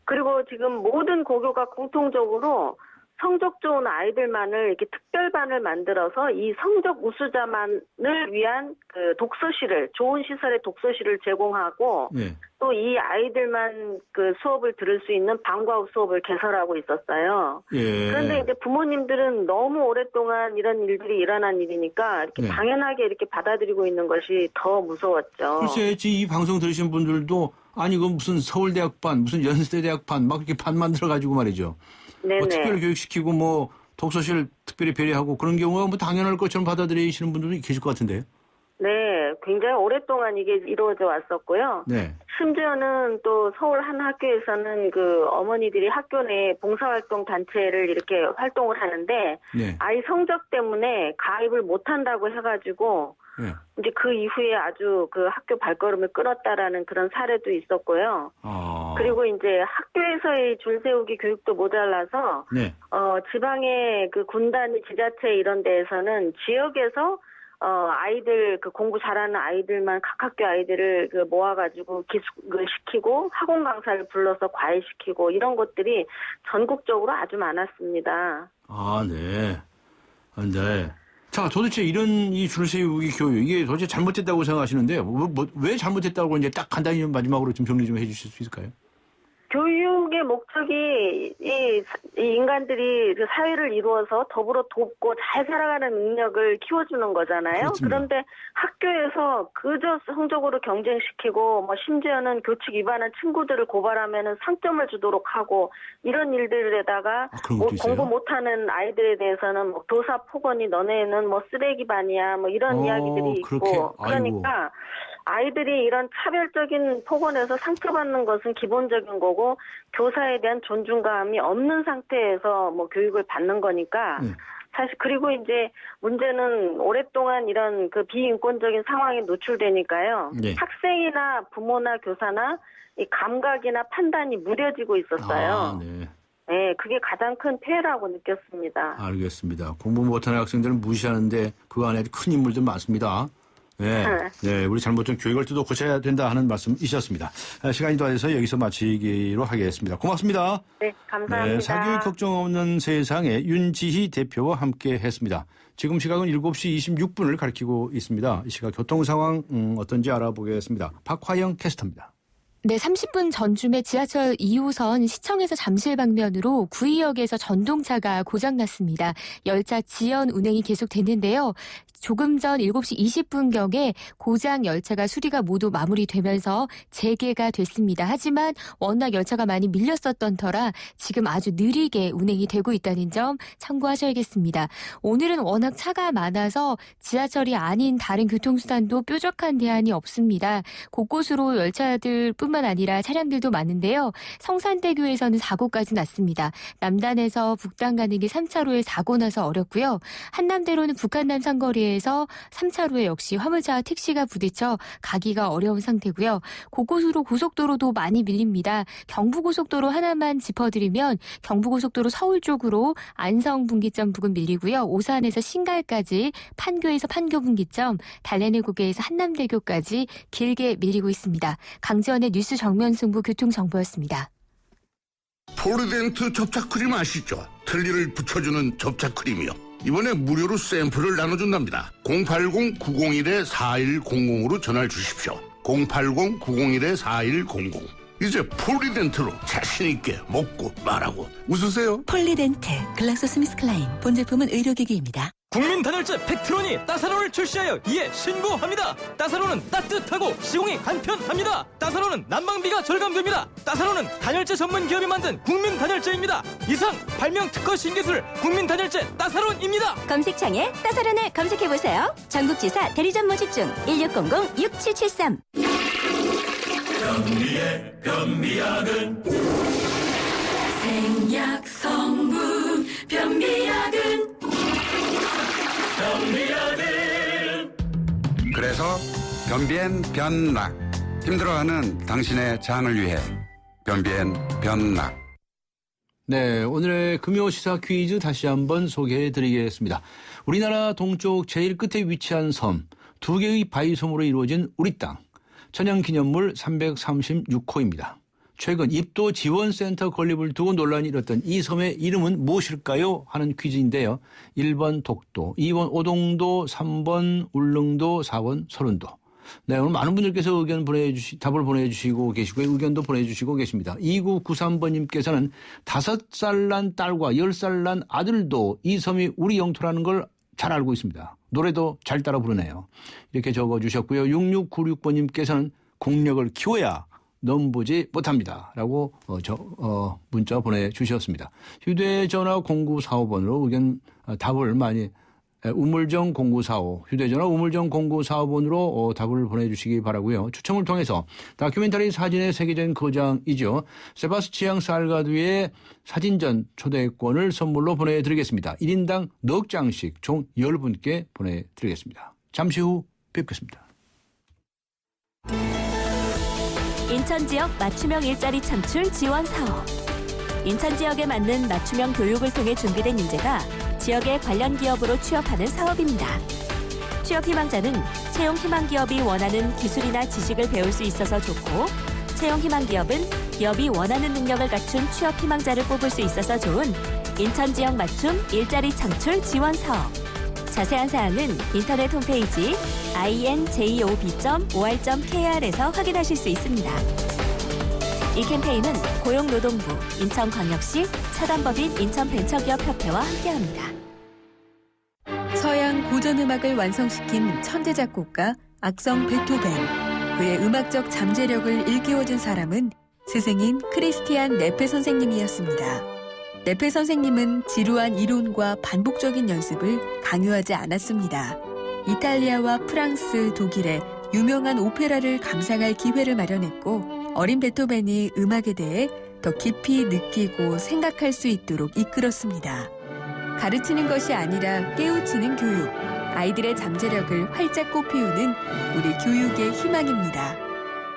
그리고 지금 모든 고교가 공통적으로 성적 좋은 아이들만을 이렇게 특별반을 만들어서 이 성적 우수자만을 위한 그 독서실을 좋은 시설의 독서실을 제공하고 또 이 아이들만 그 수업을 들을 수 있는 방과 후 수업을 개설하고 있었어요. 그런데 이제 부모님들은 너무 오랫동안 이런 일들이 일어난 일이니까 이렇게 당연하게 이렇게 받아들이고 있는 것이 더 무서웠죠. 글쎄, 이 방송 들으신 분들도 아니 이건 무슨 서울대학반, 무슨 연세대학반 막 이렇게 반 만들어 가지고 말이죠. 뭐 특별 교육시키고 뭐 독서실 특별히 배려하고 그런 경우가 뭐 당연할 것처럼 받아들이시는 분들도 계실 것 같은데요. 네, 굉장히 오랫동안 이게 이루어져 왔었고요. 네. 심지어는 또 서울 한 학교에서는 그 어머니들이 학교 내 봉사활동 단체를 이렇게 활동을 하는데 네. 아이 성적 때문에 가입을 못한다고 해가지고 네. 이제 그 이후에 아주 그 학교 발걸음을 끊었다라는 그런 사례도 있었고요. 그리고 이제 학교에서의 줄 세우기 교육도 모자라서 네. 지방의 그 군단위 지자체 이런 데에서는 지역에서 아이들 그 공부 잘하는 아이들만 각 학교 아이들을 그 모아가지고 기숙을 시키고 학원 강사를 불러서 과외시키고 이런 것들이 전국적으로 아주 많았습니다. 네. 네. 자, 도대체 이런 이 줄 세우기 교육 이게 도대체 잘못됐다고 생각하시는데 왜 잘못됐다고 이제 딱 간단히 마지막으로 좀 정리 좀 해주실 수 있을까요? 교육의 목적이 이 인간들이 그 사회를 이루어서 더불어 돕고 잘 살아가는 능력을 키워주는 거잖아요. 그렇습니다. 그런데 학교에서 그저 성적으로 경쟁시키고 뭐 심지어는 교칙 위반한 친구들을 고발하면은 상점을 주도록 하고 이런 일들에다가 뭐 공부 못하는 아이들에 대해서는 뭐 교사 폭언이 너네는 뭐 쓰레기 반이야 뭐 이런 이야기들이 있고 그러니까 아이들이 이런 차별적인 폭언에서 상처받는 것은 기본적인 거고 교사에 대한 존중감이 없는 상태에서 뭐 교육을 받는 거니까 사실 그리고 이제 문제는 오랫동안 이런 그 비인권적인 상황에 노출되니까요. 네. 학생이나 부모나 교사나 이 감각이나 판단이 무뎌지고 있었어요. 네. 네, 그게 가장 큰 폐해라고 느꼈습니다. 알겠습니다. 공부 못하는 학생들을 무시하는데 그 안에 큰 인물들 많습니다. 네. 네, 우리 잘못된 교육을 또 고쳐야 된다 하는 말씀이셨습니다. 시간이 다 돼서 여기서 마치기로 하겠습니다. 고맙습니다. 네, 감사합니다. 네, 사교육 걱정 없는 세상에 윤지희 대표와 함께 했습니다. 지금 시각은 7시 26분을 가리키고 있습니다. 이 시각 교통 상황 어떤지 알아보겠습니다. 박화영 캐스터입니다. 네, 30분 전쯤에 지하철 2호선 시청에서 잠실 방면으로 구의역에서 전동차가 고장났습니다. 열차 지연 운행이 계속됐는데요. 조금 전 7시 20분경에 고장 열차가 수리가 모두 마무리되면서 재개가 됐습니다. 하지만 워낙 열차가 많이 밀렸었던 터라 지금 아주 느리게 운행이 되고 있다는 점 참고하셔야겠습니다. 오늘은 워낙 차가 많아서 지하철이 아닌 다른 교통수단도 뾰족한 대안이 없습니다. 곳곳으로 열차들 뿐만 아니라 차량들도 많은데요. 성산대교에서는 사고까지 났습니다. 남단에서 북단 가는 길 3차로에 사고 나서 어렵고요. 한남대로는 북한남 상거리에서 3차로에 역시 화물차와 택시가 부딪혀 가기가 어려운 상태고요. 곳곳으로 고속도로도 많이 밀립니다. 경부고속도로 하나만 짚어드리면 경부고속도로 서울 쪽으로 안성분기점 부근 밀리고요. 오산에서 신갈까지, 판교에서 판교분기점, 달래내고개에서 한남대교까지 길게 밀리고 있습니다. 강지원의 뉴스 정면 승부 교통정보였습니다. 포르덴트 접착크림 아시죠? 틀니를 붙여주는 접착크림이요. 이번에 무료로 샘플을 나눠준답니다. 080-901-4100으로 전화를 주십시오. 080-901-4100. 이제 폴리덴트로 자신있게 먹고 말하고 웃으세요. 폴리덴트 글락소스미스클라인 본제품은 의료기기입니다. 국민 단열재 팩트론이 따사로를 출시하여 이에 신고합니다. 따사로는 따뜻하고 시공이 간편합니다. 따사로는 난방비가 절감됩니다. 따사로는 단열재 전문 기업이 만든 국민 단열재입니다. 이상 발명 특허 신기술 국민 단열재 따사론입니다. 검색창에 따사론을 검색해보세요. 전국지사 대리점 모집 중 1600-6773. 변비의 변비약은 생약 성분 변비약은 그래서 변비엔 변락, 힘들어하는 당신의 장을 위해 변비엔 변락. 네, 오늘의 금요시사 퀴즈 다시 한번 소개해드리겠습니다. 우리나라 동쪽 제일 끝에 위치한 섬, 2개의 바위섬으로 이루어진 우리 땅, 천연기념물 336호입니다. 최근 입도 지원센터 건립을 두고 논란이 일었던 이 섬의 이름은 무엇일까요? 하는 퀴즈인데요. 1번 독도, 2번 오동도, 3번 울릉도, 4번 서른도. 네, 오늘 많은 분들께서 답을 보내주시고 계시고요. 의견도 보내주시고 계십니다. 2993번님께서는 5살 난 딸과 10살 난 아들도 이 섬이 우리 영토라는 걸 잘 알고 있습니다. 노래도 잘 따라 부르네요. 이렇게 적어주셨고요. 6696번님께서는 공력을 키워야 넘보지 못합니다. 라고 문자 보내주셨습니다. 휴대전화 0945번으로 답을 많이 우물정 0945 휴대전화 우물정 0945번으로 답을 보내주시기 바라고요. 추첨을 통해서 다큐멘터리 사진의 세계적인 거장이죠. 세바스치앙 살가두의 사진전 초대권을 선물로 보내드리겠습니다. 1인당 넉 장씩 총 10분께 보내드리겠습니다. 잠시 후 뵙겠습니다. 인천 지역 맞춤형 일자리 창출 지원 사업. 인천 지역에 맞는 맞춤형 교육을 통해 준비된 인재가 지역의 관련 기업으로 취업하는 사업입니다. 취업 희망자는 채용 희망 기업이 원하는 기술이나 지식을 배울 수 있어서 좋고, 채용 희망 기업은 기업이 원하는 능력을 갖춘 취업 희망자를 뽑을 수 있어서 좋은 인천 지역 맞춤 일자리 창출 지원 사업. 자세한 사항은 인터넷 홈페이지 injob.or.kr에서 확인하실 수 있습니다. 이 캠페인은 고용노동부, 인천광역시, 사단법인 인천벤처기업협회와 함께합니다. 서양 고전음악을 완성시킨 천재 작곡가 악성 베토벤. 그의 음악적 잠재력을 일깨워준 사람은 스승인 크리스티안 네페 선생님이었습니다. 네페 선생님은 지루한 이론과 반복적인 연습을 강요하지 않았습니다. 이탈리아와 프랑스, 독일의 유명한 오페라를 감상할 기회를 마련했고, 어린 베토벤이 음악에 대해 더 깊이 느끼고 생각할 수 있도록 이끌었습니다. 가르치는 것이 아니라 깨우치는 교육, 아이들의 잠재력을 활짝 꽃피우는 우리 교육의 희망입니다.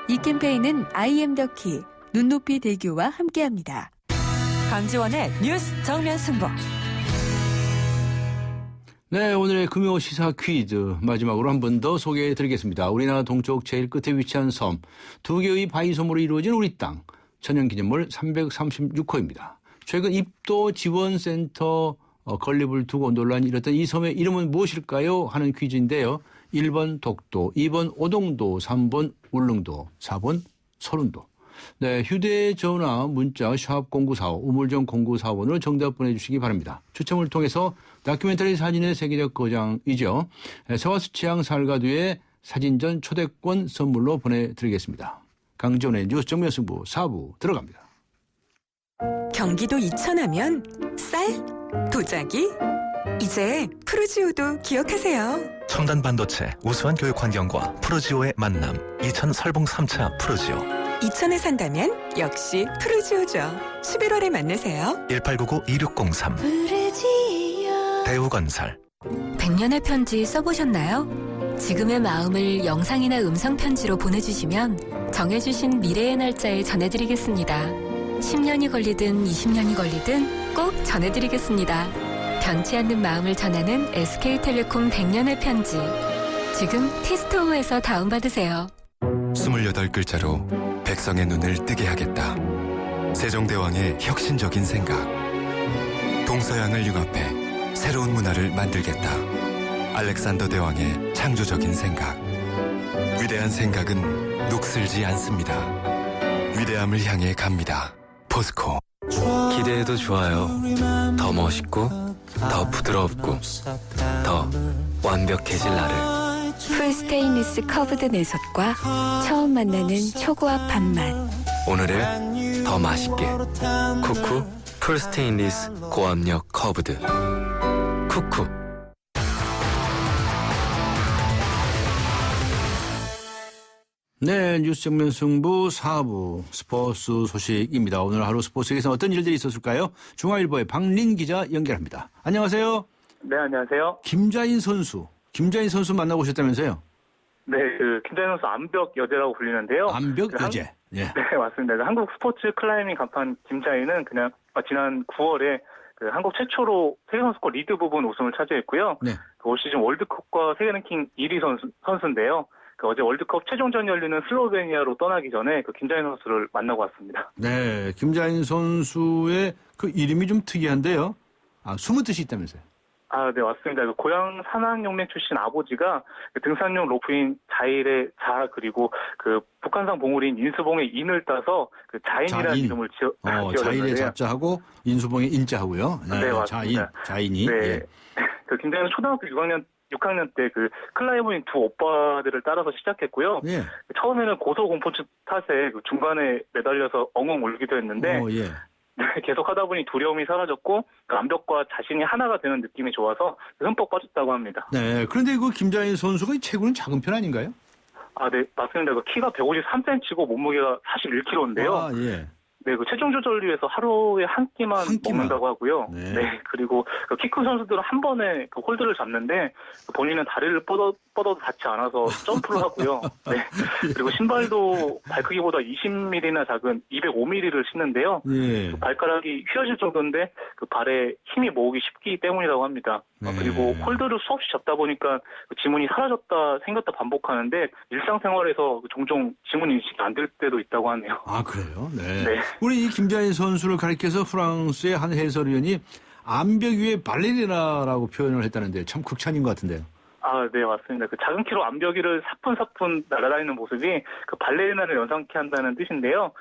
이 캠페인은 I am the key, 눈높이 대교와 함께합니다. 강지원의 뉴스 정면 승부. 네, 오늘의 금요 시사 퀴즈 마지막으로 한 번 더 소개해드리겠습니다. 우리나라 동쪽 제일 끝에 위치한 섬, 두 개의 바위섬으로 이루어진 우리 땅, 천연기념물 336호입니다. 최근 입도 지원센터 건립을 두고 논란이 일었던 이 섬의 이름은 무엇일까요? 하는 퀴즈인데요. 1번 독도, 2번 오동도, 3번 울릉도, 4번 서른도. 네, 휴대전화, 문자, 샵0945, 우물정 0945번으로 정답 보내주시기 바랍니다. 추첨을 통해서 다큐멘터리 사진의 세계적 거장이죠. 세바스치앙 살가두의 사진전 초대권 선물로 보내드리겠습니다. 강지원의 뉴스 정면 승부 4부 들어갑니다. 경기도 이천하면 쌀, 도자기, 이제 푸르지오도 기억하세요. 첨단 반도체, 우수한 교육 환경과 푸르지오의 만남. 이천 설봉 3차 푸르지오. 이천에 산다면 역시 푸르지오죠. 11월에 만나세요. 1899-2603 푸르지오. 대우건설. 100년의 편지 써보셨나요? 지금의 마음을 영상이나 음성 편지로 보내주시면 정해주신 미래의 날짜에 전해드리겠습니다. 10년이 걸리든 20년이 걸리든 꼭 전해드리겠습니다. 변치 않는 마음을 전하는 SK텔레콤 100년의 편지. 지금 티스토어에서 다운받으세요. 28글자로 백성의 눈을 뜨게 하겠다. 세종대왕의 혁신적인 생각. 동서양을 융합해 새로운 문화를 만들겠다. 알렉산더 대왕의 창조적인 생각. 위대한 생각은 녹슬지 않습니다. 위대함을 향해 갑니다. 포스코. 기대해도 좋아요. 더 멋있고, 더 부드럽고, 더 완벽해질 나를. 풀스테인리스 커브드 내솥과 처음 만나는 초고압 밥맛. 오늘을 더 맛있게. 쿠쿠 풀스테인리스 고압력 커브드. 쿠쿠. 네, 뉴스 정면 승부 4부 스포츠 소식입니다. 오늘 하루 스포츠에서 어떤 일들이 있었을까요? 중앙일보의 박린 기자 연결합니다. 안녕하세요. 네, 안녕하세요. 김자인 선수 만나보셨다면서요? 네, 김자인 선수 암벽 여제라고 불리는데요. 암벽 여제. 예. 네, 맞습니다. 한국 스포츠 클라이밍 간판 김자인은 그냥 지난 9월에 한국 최초로 세계선수권 리드 부분 우승을 차지했고요. 네. 올 시즌 월드컵과 세계 랭킹 1위 선수인데요. 어제 월드컵 최종전 열리는 슬로베니아로 떠나기 전에 김자인 선수를 만나고 왔습니다. 네, 김자인 선수의 그 이름이 좀 특이한데요. 숨은 뜻이 있다면서요? 네, 맞습니다. 고향 산악용맹 출신 아버지가 등산용 로프인 자일의 자, 그리고 북한산 봉우리인 인수봉의 인을 따서 자인이라는 이름을 지어줬는데요. 자일의 자자하고 인수봉의 인자하고요. 네, 맞습니다. 자인이. 네. 예. 김자인은 초등학교 6학년 때 클라이머인 두 오빠들을 따라서 시작했고요. 예. 처음에는 고소공포증 탓에 중간에 매달려서 엉엉 울기도 했는데, 예. 계속 하다 보니 두려움이 사라졌고 그 암벽과 자신이 하나가 되는 느낌이 좋아서 흠뻑 빠졌다고 합니다. 네. 그런데 그 김자인 선수가 체구는 작은 편 아닌가요? 아, 네, 맞습니다. 그 키가 153cm고 몸무게가 41kg인데요. 아, 예. 네, 그 체중 조절을 위해서 하루에 한 끼만 먹는다고 하고요. 네. 그리고 키 큰 선수들은 한 번에 그 홀드를 잡는데 본인은 다리를 뻗어도 닿지 않아서 점프를 하고요. 네. 그리고 신발도 발크기보다 20mm나 작은 205mm를 신는데요. 예. 그 발가락이 휘어질 정도인데 그 발에 힘이 모으기 쉽기 때문이라고 합니다. 그리고 홀드를 수없이 잡다 보니까 그 지문이 사라졌다 생겼다 반복하는데 일상생활에서 종종 지문 인식이 안 될 때도 있다고 하네요. 아, 그래요? 네. 네. 우리 이 김자인 선수를 가리켜서 프랑스의 한 해설위원이 암벽 위에 발레리나라고 표현을 했다는데 참 극찬인 것 같은데요. 아, 네, 맞습니다. 그 작은 키로 암벽 위를 사뿐사뿐 날아다니는 모습이 그 발레리나를 연상케 한다는 뜻인데요.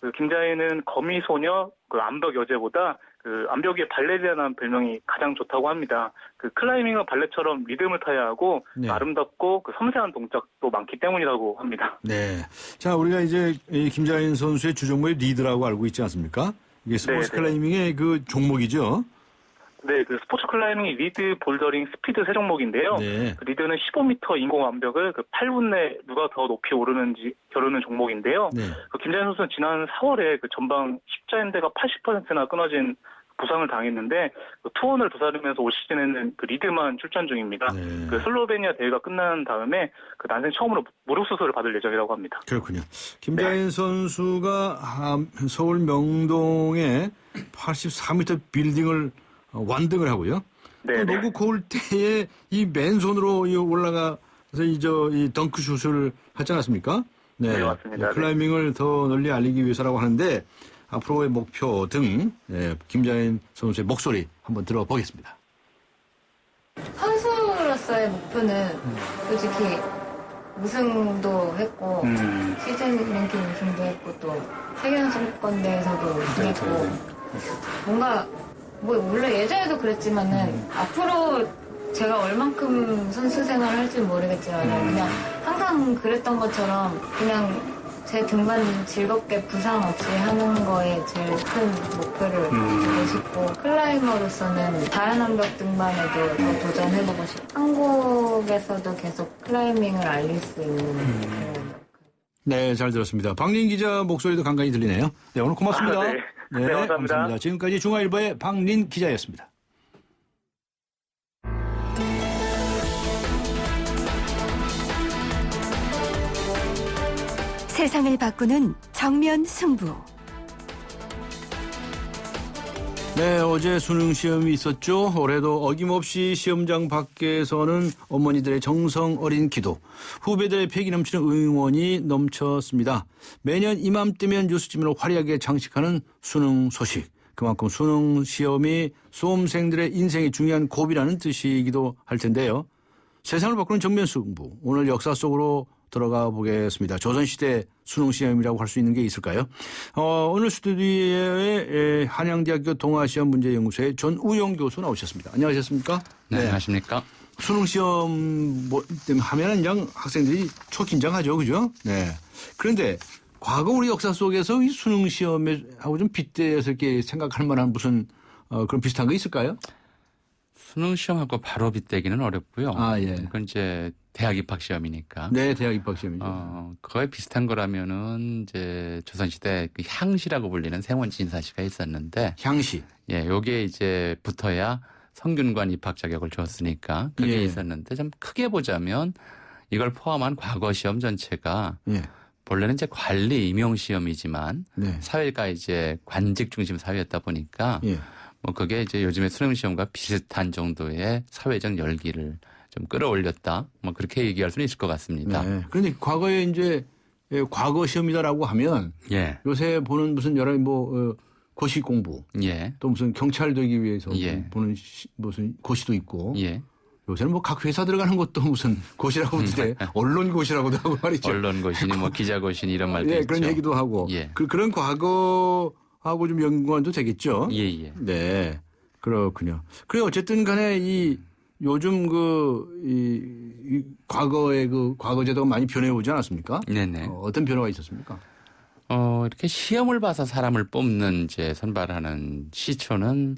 그 김자인은 거미소녀, 그 암벽 여제보다 그 암벽 위에 발레리나라는 별명이 가장 좋다고 합니다. 그 클라이밍은 발레처럼 리듬을 타야 하고 네. 아름답고 그 섬세한 동작도 많기 때문이라고 합니다. 네. 자, 우리가 이제 이 김자인 선수의 주종목이 리드라고 알고 있지 않습니까? 이게 스포츠 네, 클라이밍의 그 종목이죠. 네, 그 스포츠 클라이밍이 리드, 볼더링, 스피드 세 종목인데요. 네. 그 리드는 15m 인공 암벽을 그 8분 내 누가 더 높이 오르는지 겨루는 종목인데요. 네. 그 김자인 선수는 지난 4월에 그 전방 십자인대가 80%나 끊어진 부상을 당했는데 그 투혼을 도사리면서 올 시즌에는 그 리드만 출전 중입니다. 네. 그 슬로베니아 대회가 끝난 다음에 그 난생 처음으로 무릎 수술을 받을 예정이라고 합니다. 그렇군요. 김자인 선수가 서울 명동에 84m 빌딩을 완등을 하고요. 네. 농구 골대에 이 맨손으로 올라가서 이 덩크슛을 하지 않았습니까? 네, 맞습니다. 클라이밍을 더 널리 알리기 위해서라고 하는데 앞으로의 목표 등 김자인 선수의 목소리 한번 들어보겠습니다. 선수로서의 목표는 솔직히 우승도 했고 시즌 랭킹 우승도 했고 또 세계선수권대회에서도 우승했고 뭔가 뭐 물론 예전에도 그랬지만은 앞으로 제가 얼만큼 선수 생활을 할지 모르겠지만 그냥 항상 그랬던 것처럼 그냥 제 등반 즐겁게 부상 없이 하는 거에 제일 큰 목표를 두고 싶고 클라이머로서는 자연암벽 등반에도 더 도전해보고 싶고 한국에서도 계속 클라이밍을 알릴 수 있는 그런. 네, 잘 들었습니다. 박린 기자 목소리도 간간히 들리네요. 네, 오늘 고맙습니다. 아, 네. 네, 감사합니다. 지금까지 중앙일보의 박린 기자였습니다. 세상을 바꾸는 정면 승부. 네, 어제 수능 시험이 있었죠. 올해도 어김없이 시험장 밖에서는 어머니들의 정성 어린 기도, 후배들의 패기 넘치는 응원이 넘쳤습니다. 매년 이맘때면 뉴스지면을 화려하게 장식하는 수능 소식. 그만큼 수능 시험이 수험생들의 인생이 중요한 고비라는 뜻이기도 할 텐데요. 세상을 바꾸는 정면 승부. 오늘 역사 속으로 들어가 보겠습니다. 조선시대 수능시험이라고 할 수 있는 게 있을까요? 오늘 스튜디오에 한양대학교 동아시험 문제연구소의 전우영 교수 나오셨습니다. 안녕하셨습니까? 네, 안녕하십니까? 수능시험 하면은 그냥 학생들이 초긴장하죠. 그죠? 네. 그런데 과거 우리 역사 속에서 이 수능시험하고 좀 빗대어서 이렇게 생각할 만한 무슨 그런 비슷한 거 있을까요? 수능 시험하고 바로 빗대기는 어렵고요. 아, 예. 그건 이제 대학 입학 시험이니까. 네, 대학 입학 시험이죠. 거의 비슷한 거라면은 이제 조선시대 그 향시라고 불리는 생원지 인사시가 있었는데. 향시. 예, 요게 이제 붙어야 성균관 입학 자격을 줬으니까 그게 예. 있었는데 좀 크게 보자면 이걸 포함한 과거 시험 전체가 예. 본래는 이제 관리 임용 시험이지만 네. 사회가 이제 관직 중심 사회였다 보니까 예. 뭐 그게 이제 요즘의 수능 시험과 비슷한 정도의 사회적 열기를 좀 끌어올렸다. 뭐 그렇게 얘기할 수는 있을 것 같습니다. 네. 그런데 과거에 이제 과거 시험이다라고 하면 예. 요새 보는 무슨 여러 고시 공부, 예. 또 무슨 경찰 되기 위해서 예. 보는 무슨 고시도 있고, 예. 요새는 뭐 각 회사 들어가는 것도 무슨 고시라고 그러는데 언론 고시라고도 하고 말이죠. 언론 고시니 뭐 기자 고시니 이런 말도 예, 있죠. 그런 얘기도 하고, 예. 그런 과거하고 좀 연관도 되겠죠. 예, 예. 네, 그렇군요. 그래 어쨌든 간에 이 요즘 이 과거의 그 과거 제도가 많이 변해 오지 않았습니까? 네네. 어떤 변화가 있었습니까? 이렇게 시험을 봐서 사람을 뽑는 이제 선발하는 시초는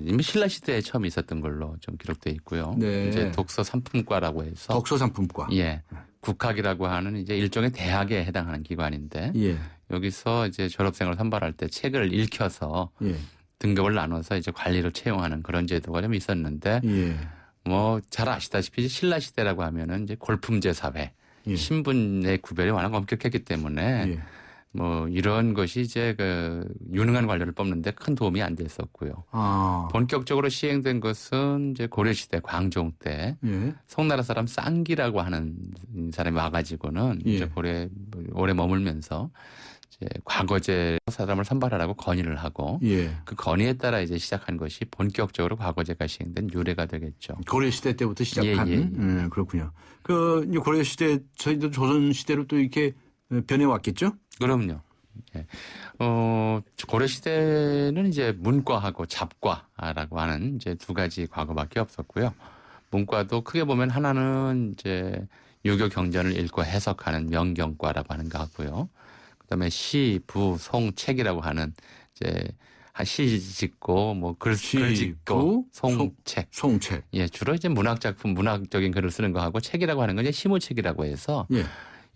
이미 신라 시대에 처음 있었던 걸로 좀 기록돼 있고요. 네. 이제 독서 상품과라고 해서 독서 상품과. 예. 국학이라고 하는 이제 일종의 대학에 해당하는 기관인데 예. 여기서 이제 졸업생을 선발할 때 책을 읽혀서 예. 등급을 나눠서 이제 관리로 채용하는 그런 제도가 좀 있었는데 예. 뭐 잘 아시다시피 신라 시대라고 하면은 이제 골품제 사회, 예. 신분의 구별이 워낙 엄격했기 때문에 예. 뭐 이런 것이 이제 그 유능한 관료를 뽑는데 큰 도움이 안 됐었고요. 아. 본격적으로 시행된 것은 이제 고려시대 광종 때 예. 송나라 사람 쌍기라고 하는 사람이 와가지고는 예. 이제 고려에 오래 머물면서 이제 과거제 사람을 선발하라고 건의를 하고 예. 그 건의에 따라 이제 시작한 것이 본격적으로 과거제가 시행된 유래가 되겠죠. 고려 시대 때부터 시작한. 예, 예, 예. 그렇군요. 그 이제 고려 시대 저희도 조선 시대로 또 이렇게 변해 왔겠죠? 그럼요. 예. 고려 시대는 이제 문과하고 잡과라고 하는 이제 두 가지 과거밖에 없었고요. 문과도 크게 보면 하나는 이제 유교 경전을 읽고 해석하는 명경과라고 하는 거 하고요. 그다음에 시, 부, 송, 책이라고 하는 이제 시 짓고 뭐 글 짓고 송책. 송책. 예, 주로 이제 문학 작품, 문학적인 글을 쓰는 거 하고 책이라고 하는 건 이제 시무책이라고 해서 예.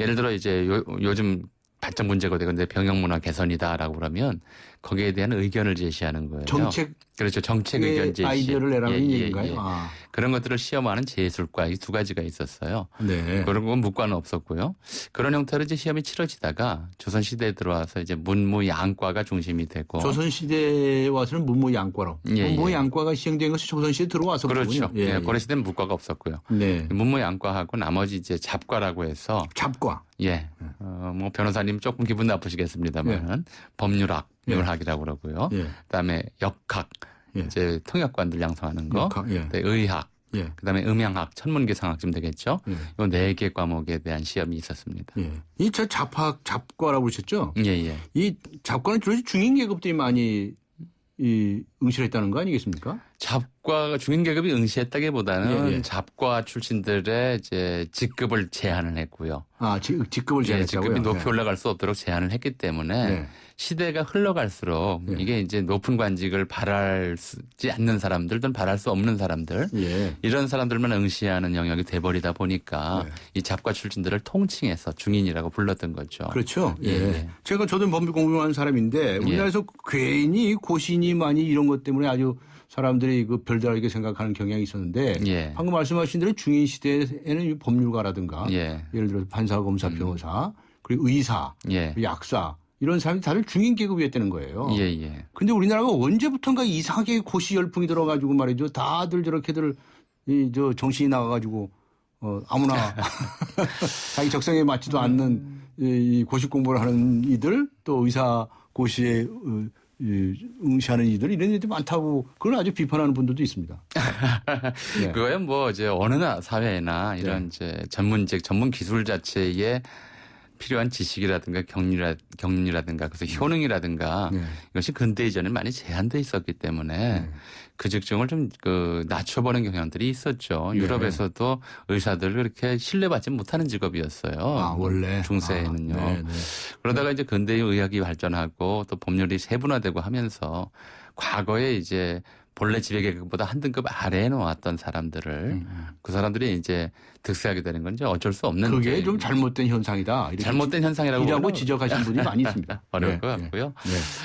예를 들어 이제 요즘 발전 문제가 되고 이제 병영문화 개선이다라고 그러면 거기에 대한 의견을 제시하는 거예요. 정책. 그렇죠. 정책 의견 제시. 아이디어를 내라는 예, 얘기인가요? 예. 아. 그런 것들을 시험하는 제술과 이 두 가지가 있었어요. 네. 그런 건 문과는 없었고요. 그런 형태로 이제 시험이 치러지다가 조선 시대에 들어와서 이제 문무양과가 중심이 되고 조선 시대에 와서는 문무양과로. 예, 문무양과가 시행된 것이 조선 시대에 들어와서 그렇죠. 그렇군요. 예, 고려 시대는 문과가 없었고요. 네. 문무양과하고 나머지 이제 잡과라고 해서 잡과. 예. 뭐 변호사님 조금 기분 나쁘시겠습니다만 법률학, 율학이라고 그러고요. 예. 그다음에 역학, 이제 통역관들 양성하는 거, 역학, 예. 의학, 예. 그다음에 음양학, 천문계상학쯤 되겠죠. 이 네 개 과목에 대한 시험이 있었습니다. 예. 이 저 잡과라고 그러셨죠? 예, 예. 이 잡과는 주로 중인 계급들이 많이 응시했다는 거 아니겠습니까? 잡과 중인 계급이 응시했다기보다는 예, 예. 잡과 출신들의 이제 직급을 제한을 했고요. 아, 직급을 제한했다고요? 예, 직급이 높이 올라갈 수 없도록 제한을 했기 때문에 네. 시대가 흘러갈수록 이게 이제 높은 관직을 바라지 않는 사람들 또는 바랄 수 없는 사람들 이런 사람들만 응시하는 영역이 돼버리다 보니까 이 잡과 출신들을 통칭해서 중인이라고 불렀던 거죠. 그렇죠. 예. 저도 법률 공부하는 사람인데 우리나라에서 괜히 고시니 많이 이런 것 때문에 아주 사람들이 그 별다르게 생각하는 경향이 있었는데 방금 말씀하신 대로 중인 시대에는 법률가라든가 예를 들어서 판사, 검사, 변호사 그리고 의사, 약사 이런 사람이 다들 중인 계급이었다는 거예요. 근데 우리나라가 언제부턴가 이상하게 고시 열풍이 들어가지고 말이죠. 다들 저렇게들 저 정신이 나가가지고 아무나 자기 적성에 맞지도 않는 이 고시 공부를 하는 이들 또 의사 고시에 응시하는 이들 이런 애들이 많다고 그걸 아주 비판하는 분들도 있습니다. 그거야 뭐 이제 어느 사회나 이런 이제 전문직, 전문 기술 자체에 필요한 지식이라든가 경륜이라든가 그래서 효능이라든가 이것이 근대 이전에 많이 제한돼 있었기 때문에 그 직종을 좀 낮춰보는 경향들이 있었죠. 유럽에서도 의사들 그렇게 신뢰받지 못하는 직업이었어요. 원래 중세에는요. 그러다가 이제 근대의 의학이 발전하고 또 법률이 세분화되고 하면서 과거에 이제 본래 지배계급보다 한 등급 아래에 놓았던 사람들을 그 사람들이 이제 득세하게 되는 건 이제 어쩔 수 없는 그게 좀 잘못된 현상이다. 잘못된 현상이라고 지적하신 분이 많이 있습니다. 어려울 것 같고요.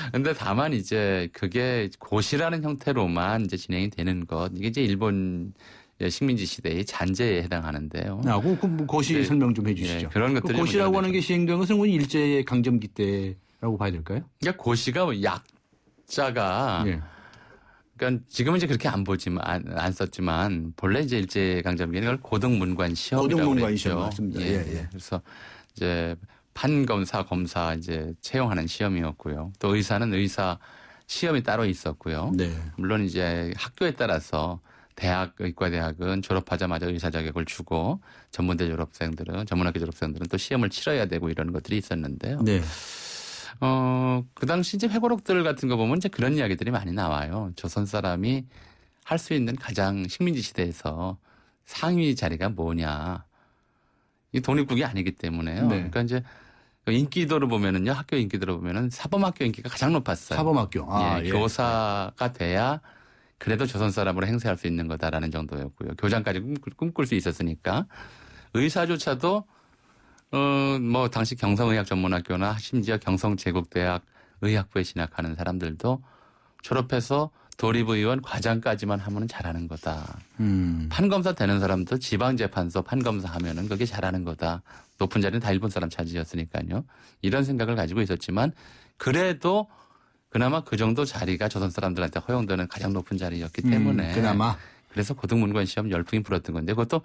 그런데 다만 이제 그게 고시라는 형태로만 이제 진행이 되는 것 이게 이제 일본 식민지 시대의 잔재에 해당하는데요. 그 고시 설명 좀 해주시죠. 그런 것들이 고시라고 하는 게 시행된 것은 일제 강점기 때라고 봐야 될까요? 그러니까 고시가 약자가 그러니까 지금은 이제 그렇게 안 썼지만 본래 이제 일제 강점기는 그걸 고등문관 시험이라고 그랬죠. 맞습니다. 그래서 이제 판검사, 검사 이제 채용하는 시험이었고요. 또 의사는 의사 시험이 따로 있었고요. 물론 이제 학교에 따라서 의과대학은 졸업하자마자 의사 자격을 주고 전문대 졸업생들은 전문학교 졸업생들은 또 시험을 치러야 되고 이런 것들이 있었는데요. 그 당시 이제 회고록들 같은 거 보면 이제 그런 이야기들이 많이 나와요. 조선 사람이 할 수 있는 가장 식민지 시대에서 상위 자리가 뭐냐. 이 독립국이 아니기 때문에요. 그러니까 이제 인기도를 보면은요, 학교 인기도를 보면은 사범학교 인기가 가장 높았어요. 사범학교. 예, 교사가 돼야 그래도 조선 사람으로 행세할 수 있는 거다라는 정도였고요. 교장까지 꿈꿀 수 있었으니까. 의사조차도 뭐 당시 경성의학전문학교나 심지어 경성제국대학 의학부에 진학하는 사람들도 졸업해서 도립의원 과장까지만 하면은 잘하는 거다. 판검사 되는 사람도 지방재판소 판검사 하면은 그게 잘하는 거다. 높은 자리는 다 일본 사람 차지였으니까요. 이런 생각을 가지고 있었지만 그래도 그나마 그 정도 자리가 조선 사람들한테 허용되는 가장 높은 자리였기 때문에 그나마. 그래서 고등문관 시험 열풍이 불었던 건데 그것도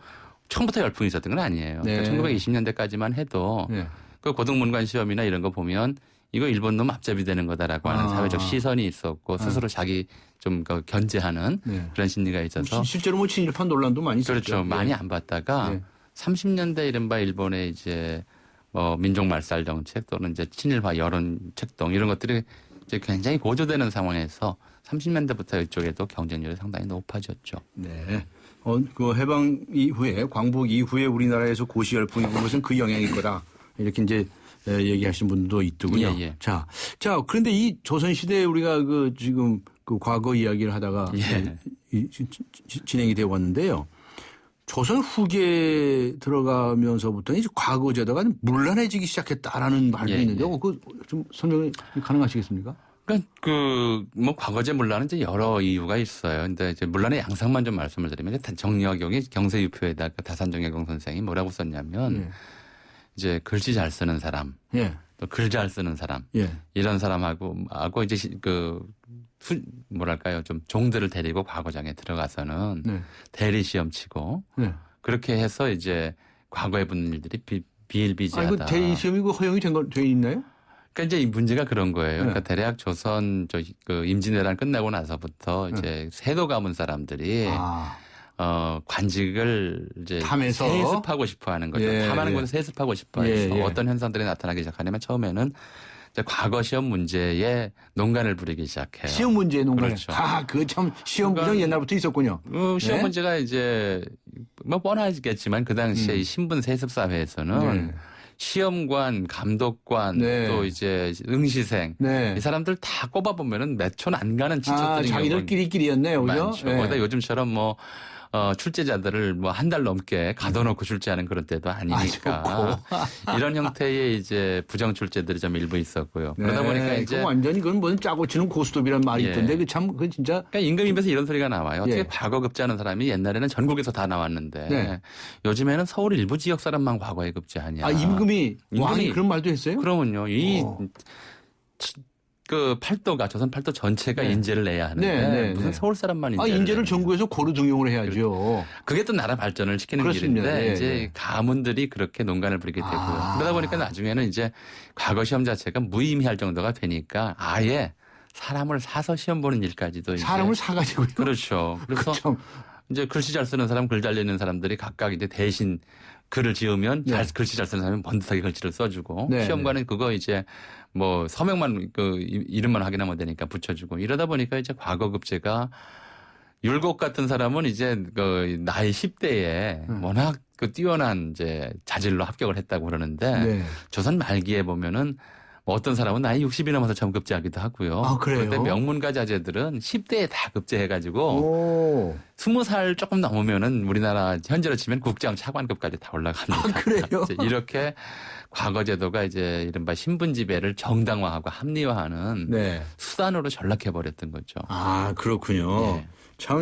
처음부터 열풍이 있었던 건 아니에요. 네. 그러니까 1920년대까지만 해도 네. 그 고등문관 시험이나 이런 거 보면 이거 일본 놈 앞잡이 되는 거다라고 하는 사회적 시선이 있었고 스스로 자기 좀 견제하는 그런 심리가 있어서 실제로 뭐 친일파 논란도 많이 있었죠. 그렇죠. 많이 안 봤다가 30년대 이른바 일본의 이제 민족 말살 정책 또는 이제 친일파 여론 책동 이런 것들이 이제 굉장히 고조되는 상황에서 30년대부터 이쪽에도 경쟁률이 상당히 높아졌죠. 네. 그 해방 이후에 광복 이후에 우리나라에서 고시 열풍이 온 것은 그 영향일 거다. 이렇게 이제 얘기하신 분도 있더군요. 예. 자, 그런데 이 조선시대에 우리가 지금 과거 이야기를 하다가 진행이 되어 왔는데요. 조선 후기에 들어가면서부터 이제 과거 제도가 문란해지기 시작했다라는 말도 있는데요. 그 좀 설명이 가능하시겠습니까? 그러니까 뭐 과거제 문란은 이제 여러 이유가 있어요. 근데 이제 문란의 양상만 좀 말씀을 드리면 정리화경이 경세유표에다가 다산정약용 선생이 뭐라고 썼냐면 이제 글씨 잘 쓰는 사람, 또 글 잘 쓰는 사람, 이런 사람하고 이제 뭐랄까요, 좀 종들을 데리고 과거장에 들어가서는 대리 시험 치고 그렇게 해서 이제 과거에 붙는 일들이 비일비재하다. 이거 대리 시험이 허용이 돼 있나요? 그러니까 이제 이 문제가 그런 거예요. 그러니까 대략 조선 임진왜란 끝나고 나서부터 이제 세도 가문 사람들이 관직을 이제 탐해서 세습하고 싶어 하는 거죠. 탐하는 것을 세습하고 싶어 해서 어떤 현상들이 나타나기 시작하냐면 처음에는 이제 과거 시험 문제에 논란을 부리기 시작해요. 시험 문제에 논란. 그렇죠. 그거 참 시험 부정 옛날부터 있었군요. 시험 문제가 이제 뭐 뻔하겠지만 그 당시에 이 신분 세습 사회에서는 시험관, 감독관, 또 이제 응시생 이 사람들 다 꼽아보면은 몇 촌 안 가는 친척들이 자기들끼리였네요, 그죠? 많죠. 거기다 요즘처럼 뭐 출제자들을 뭐 한 달 넘게 가둬놓고 출제하는 그런 때도 아니니까 이런 형태의 이제 부정 출제들이 좀 일부 있었고요. 그러다 보니까 이제 완전히 그건 뭐 짜고 치는 고스톱이란 말이 있던데 그 진짜 그러니까 임금입에서 이런 소리가 나와요. 어떻게 과거 급제하는 사람이 옛날에는 전국에서 다 나왔는데 요즘에는 서울 일부 지역 사람만 과거에 급제하냐. 임금이 왕이 그런 말도 했어요? 그러면요. 팔도가 조선 팔도 전체가 인재를 내야 하는데 무슨 서울 사람만 인재를 전국에서 고루 등용을 해야죠. 그게 또 나라 발전을 시키는 그렇습니다. 길인데 이제 가문들이 그렇게 논란을 부리게 되고요. 그러다 보니까 나중에는 이제 과거 시험 자체가 무의미할 정도가 되니까 아예 사람을 사서 시험 보는 일까지도 사람을 사가지고요. 그렇죠. 그래서 이제 글씨 잘 쓰는 사람, 글 잘 내는 사람들이 각각 이제 대신 글을 지으면 글씨 잘 쓰는 사람이 번듯하게 글씨를 써주고 시험관은 그거 이제 뭐 서명만 이름만 확인하면 되니까 붙여주고 이러다 보니까 이제 과거 급제가 율곡 같은 사람은 이제 나이 10대에 워낙 뛰어난 이제 자질로 합격을 했다고 그러는데 조선 말기에 보면은 뭐 어떤 사람은 나이 60이 넘어서 처음 급제하기도 하고요. 그래요? 그런데 명문가 자제들은 10대에 다 급제해가지고 20살 조금 넘으면은 우리나라 현재로 치면 국장 차관급까지 다 올라갑니다. 그래요? 이렇게 과거 제도가 이제 이른바 신분 지배를 정당화하고 합리화하는 수단으로 전락해버렸던 거죠. 그렇군요. 참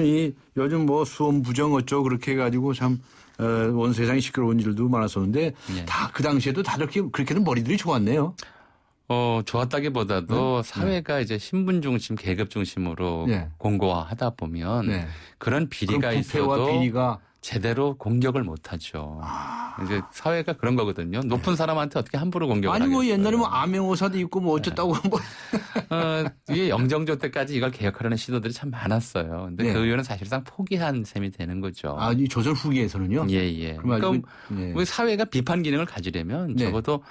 요즘 뭐 수험 부정 어쩌고 그렇게 해가지고 참 온 세상이 시끄러운 일도 많았었는데 다 그 당시에도 다들 그렇게는 머리들이 좋았네요. 좋았다기보다도 사회가 이제 신분 중심, 계급 중심으로 공고화하다 보면 그런 비리가 있어도 제대로 공격을 못하죠. 이제 사회가 그런 거거든요. 높은 사람한테 어떻게 함부로 공격을 하겠어요. 뭐 옛날에 뭐 암행어사도 있고 뭐 어쨌다고 뭐. 이게 영정조 때까지 이걸 개혁하려는 시도들이 참 많았어요. 근데 그 이유는 사실상 포기한 셈이 되는 거죠. 이 조선 후기에서는요? 예. 그러니까 우리 사회가 비판 기능을 가지려면 적어도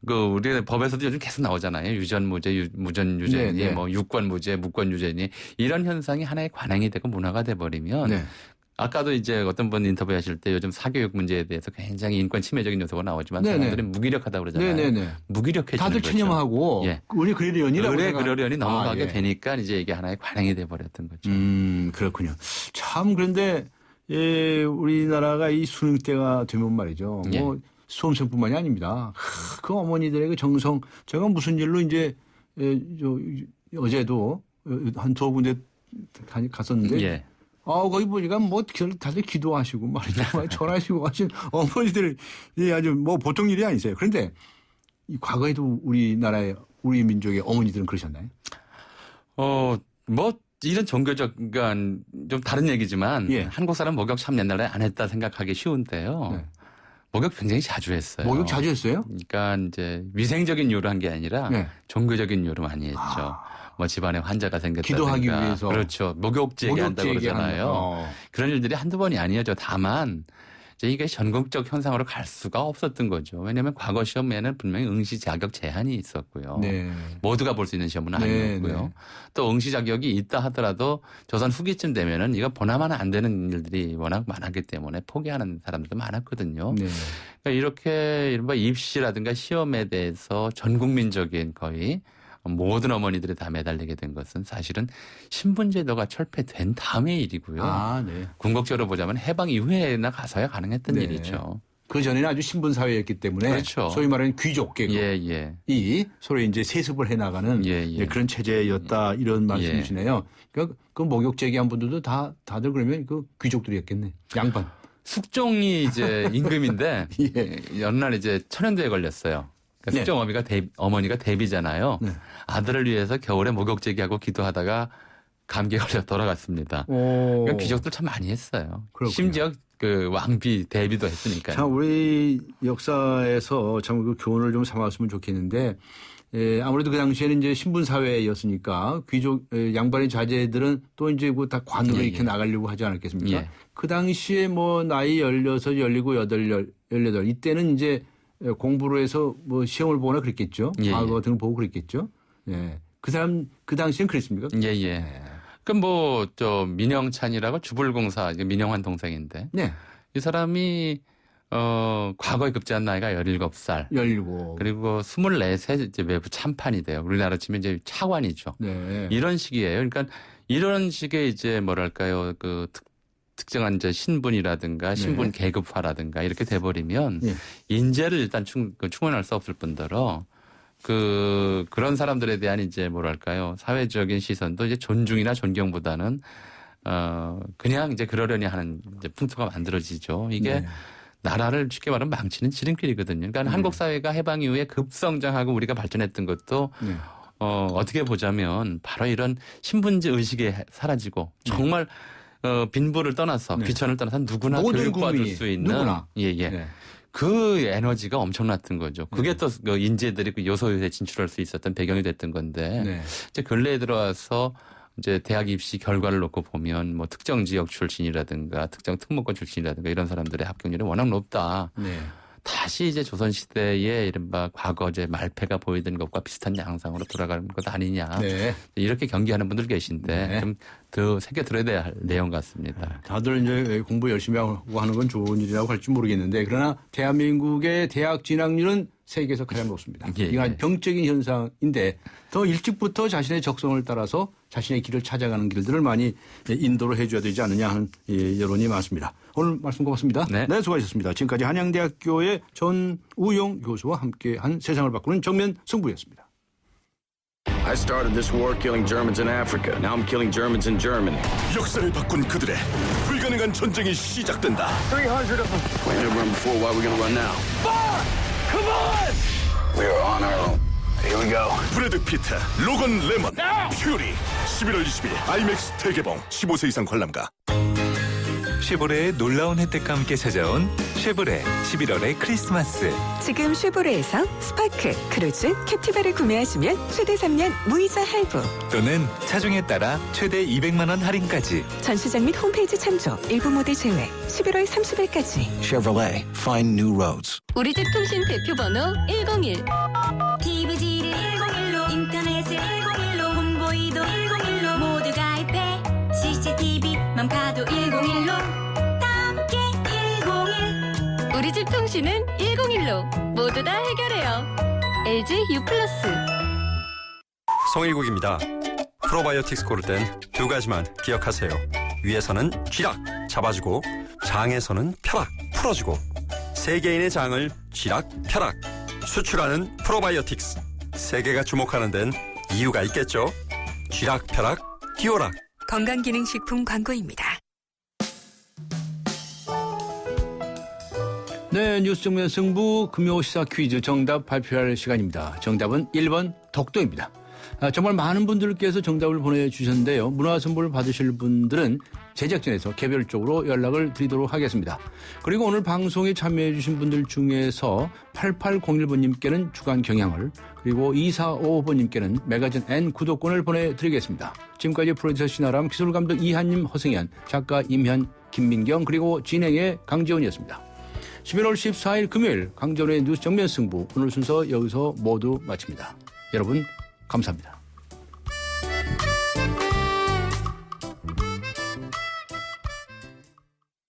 우리 법에서도 요즘 계속 나오잖아요. 유전무죄, 무전유죄니, 뭐 유권무죄, 무권유죄니 이런 현상이 하나의 관행이 되고 문화가 돼버리면 아까도 이제 어떤 분 인터뷰하실 때 요즘 사교육 문제에 대해서 굉장히 인권 침해적인 요소가 나오지만 사람들이 무기력하다고 그러잖아요. 네네네. 무기력해지는 다들 거죠. 체념하고 예. 의뢰 그러려니라고 의뢰 그러려니 넘어가게 예. 되니까 이제 이게 하나의 관행이 돼버렸던 거죠. 그렇군요. 참 그런데 예, 우리나라가 이 수능 때가 되면 말이죠. 예. 뭐 수험생뿐만이 아닙니다. 그 어머니들의 그 정성, 제가 무슨 일로 이제 어제도 한 두어 군데 갔었는데. 예. 거기 보니까 뭐 다들 기도하시고 말이죠. 전하시고 하신 어머니들 아주 뭐 보통 일이 아니세요. 그런데 이 과거에도 우리나라의 우리 민족의 어머니들은 그러셨나요? 뭐 이런 종교적 그러니까 좀 다른 얘기지만 예. 한국 사람 목욕 참 옛날에 안 했다 생각하기 쉬운데요. 네. 목욕 굉장히 자주 했어요. 목욕 자주 했어요? 그러니까 이제 위생적인 이유로 한 게 아니라 네. 종교적인 이유로 많이 했죠. 뭐 집안에 환자가 생겼다든가. 기도하기 위해서. 그렇죠. 목욕제 얘기한다고 그러잖아요. 그런 일들이 한두 번이 아니었죠. 다만 이제 이게 전국적 현상으로 갈 수가 없었던 거죠. 왜냐하면 과거 시험에는 분명히 응시 자격 제한이 있었고요. 네. 모두가 볼 수 있는 시험은 네, 아니었고요. 네. 또 응시 자격이 있다 하더라도 조선 후기쯤 되면은 이거 보나마나 안 되는 일들이 워낙 많았기 때문에 포기하는 사람들도 많았거든요. 네. 그러니까 이렇게 이른바 입시라든가 시험에 대해서 전 국민적인 거의 모든 어머니들이 다 매달리게 된 것은 사실은 신분제도가 철폐된 다음의 일이고요. 네. 궁극적으로 보자면 해방 이후에나 가서야 가능했던 네. 일이죠. 그 전에는 아주 신분 사회였기 때문에 그렇죠. 소위 말하는 귀족 계급이 서로 이제 세습을 해나가는 그런 체제였다 이런 말씀이시네요. 그러니까 그 목욕 제기한 분들도 다들 그러면 그 귀족들이었겠네. 양반. 숙종이 이제 임금인데 어느 날 이제 천연두에 걸렸어요. 그러니까 숙종 어머니가 대비잖아요. 네. 아들을 위해서 겨울에 목욕 제기하고 기도하다가 감기에 걸려 돌아갔습니다. 그러니까 귀족들 참 많이 했어요. 그렇군요. 심지어 그 왕비 대비도 했으니까요. 참 우리 역사에서 참 그 교훈을 좀 삼았으면 좋겠는데 아무래도 그 당시에는 이제 신분 사회였으니까 귀족 양반의 자제들은 또 이제 다 관으로 이렇게 나가려고 하지 않았겠습니까? 그 당시에 뭐 나이 16, 17, 18 이때는 이제 공부를 해서 뭐 시험을 보거나 그랬겠죠. 과거 같은 걸 보고 그랬겠죠. 예. 그 당시엔 그랬습니까? 예. 그럼 뭐 민영찬이라고 주불공사 민영환 동생인데. 네. 이 사람이 과거에 급제한 나이가 17살. 17. 그리고 24세 이제 외부 참판이 돼요. 우리나라 치면 이제 차관이죠. 네. 이런 식이에요. 그러니까 이런 식의 이제 뭐랄까요. 그 특정한 이제 신분이라든가 신분 계급화라든가 이렇게 돼버리면 인재를 일단 충원할 수 없을 뿐더러 그런 사람들에 대한 이제 뭐랄까요. 사회적인 시선도 이제 존중이나 존경보다는 그냥 이제 그러려니 하는 이제 풍토가 만들어지죠. 이게 나라를 쉽게 말하면 망치는 지름길이거든요. 그러니까 한국 사회가 해방 이후에 급성장하고 우리가 발전했던 것도 어떻게 보자면 바로 이런 신분제 의식이 사라지고 정말 빈부를 떠나서 귀천을 떠나서 누구나 교육받을 수 있는 그 에너지가 엄청났던 거죠. 그게 또 그 인재들이 그 요소에 진출할 수 있었던 배경이 됐던 건데 이제 근래에 들어와서 이제 대학 입시 결과를 놓고 보면 뭐 특정 지역 출신이라든가 특정 특목고 출신이라든가 이런 사람들의 합격률이 워낙 높다. 다시 이제 조선시대의 이른바 과거 이제 말패가 보이던 것과 비슷한 양상으로 돌아가는 것 아니냐. 이렇게 경계하는 분들 계신데 좀 더 새겨 들어야 할 내용 같습니다. 다들 이제 공부 열심히 하고 하는 건 좋은 일이라고 할지 모르겠는데 그러나 대한민국의 대학 진학률은 세계에서 가장 높습니다. 이건 아주 병적인 현상인데 더 일찍부터 자신의 적성을 따라서 자신의 길을 찾아가는 길들을 많이 인도를 해줘야 되지 않느냐 하는 여론이 많습니다. 오늘 말씀 고맙습니다. 네, 수고하셨습니다. 지금까지 한양대학교의 전우용 교수와 함께한 세상을 바꾸는 정면 승부였습니다. I started this war killing Germans in Africa. Now I'm killing Germans in Germany. 역사를 바꾼 그들의 불가능한 전쟁이 시작된다. 300 of them. We never run before. Why are we gonna run now? Fire! Come on! We are on our own. Here we go. 브래드 피트, 로건 레먼, 퓨리. 11월 20일 IMAX 대개봉. 15세 이상 관람가. 쉐보레의 놀라운 혜택과 함께 찾아온 쉐보레 11월의 크리스마스. 지금 쉐보레에서 스파크, 크루즈, 캡티바를 구매하시면 최대 3년 무이자 할부 또는 차종에 따라 최대 200만 원 할인까지. 전시장 및 홈페이지 참조, 일부 모델 제외 11월 30일까지. Chevrolet, find new roads. 우리 집 통신 대표번호 101. TVG를 101로 인터넷을 101로 홈보이도 101로 모두 가입해 CCTV만 봐도 101로 우리 집 통신은 101로 모두 다 해결해요. LG U+. 송일국입니다. 프로바이오틱스 고를 땐 두 가지만 기억하세요. 위에서는 쥐락 잡아주고 장에서는 펴락 풀어주고 세계인의 장을 쥐락 펴락 수출하는 프로바이오틱스. 세계가 주목하는 데는 이유가 있겠죠. 쥐락 펴락 디오락. 건강기능식품 광고입니다. 네, 뉴스 정면 승부 금요 시사 퀴즈 정답 발표할 시간입니다. 정답은 1번 독도입니다. 정말 많은 분들께서 정답을 보내주셨는데요. 문화선물 받으실 분들은 제작진에서 개별적으로 연락을 드리도록 하겠습니다. 그리고 오늘 방송에 참여해 주신 분들 중에서 8801번님께는 주간 경향을, 그리고 2455번님께는 매거진 N 구독권을 보내드리겠습니다. 지금까지 프로듀서 신아람, 기술감독 이한님, 허승현, 작가 임현, 김민경, 그리고 진행의 강지원이었습니다. 11월 14일 금요일 강전의 뉴스 정면 승부, 오늘 순서 여기서 모두 마칩니다. 여러분 감사합니다.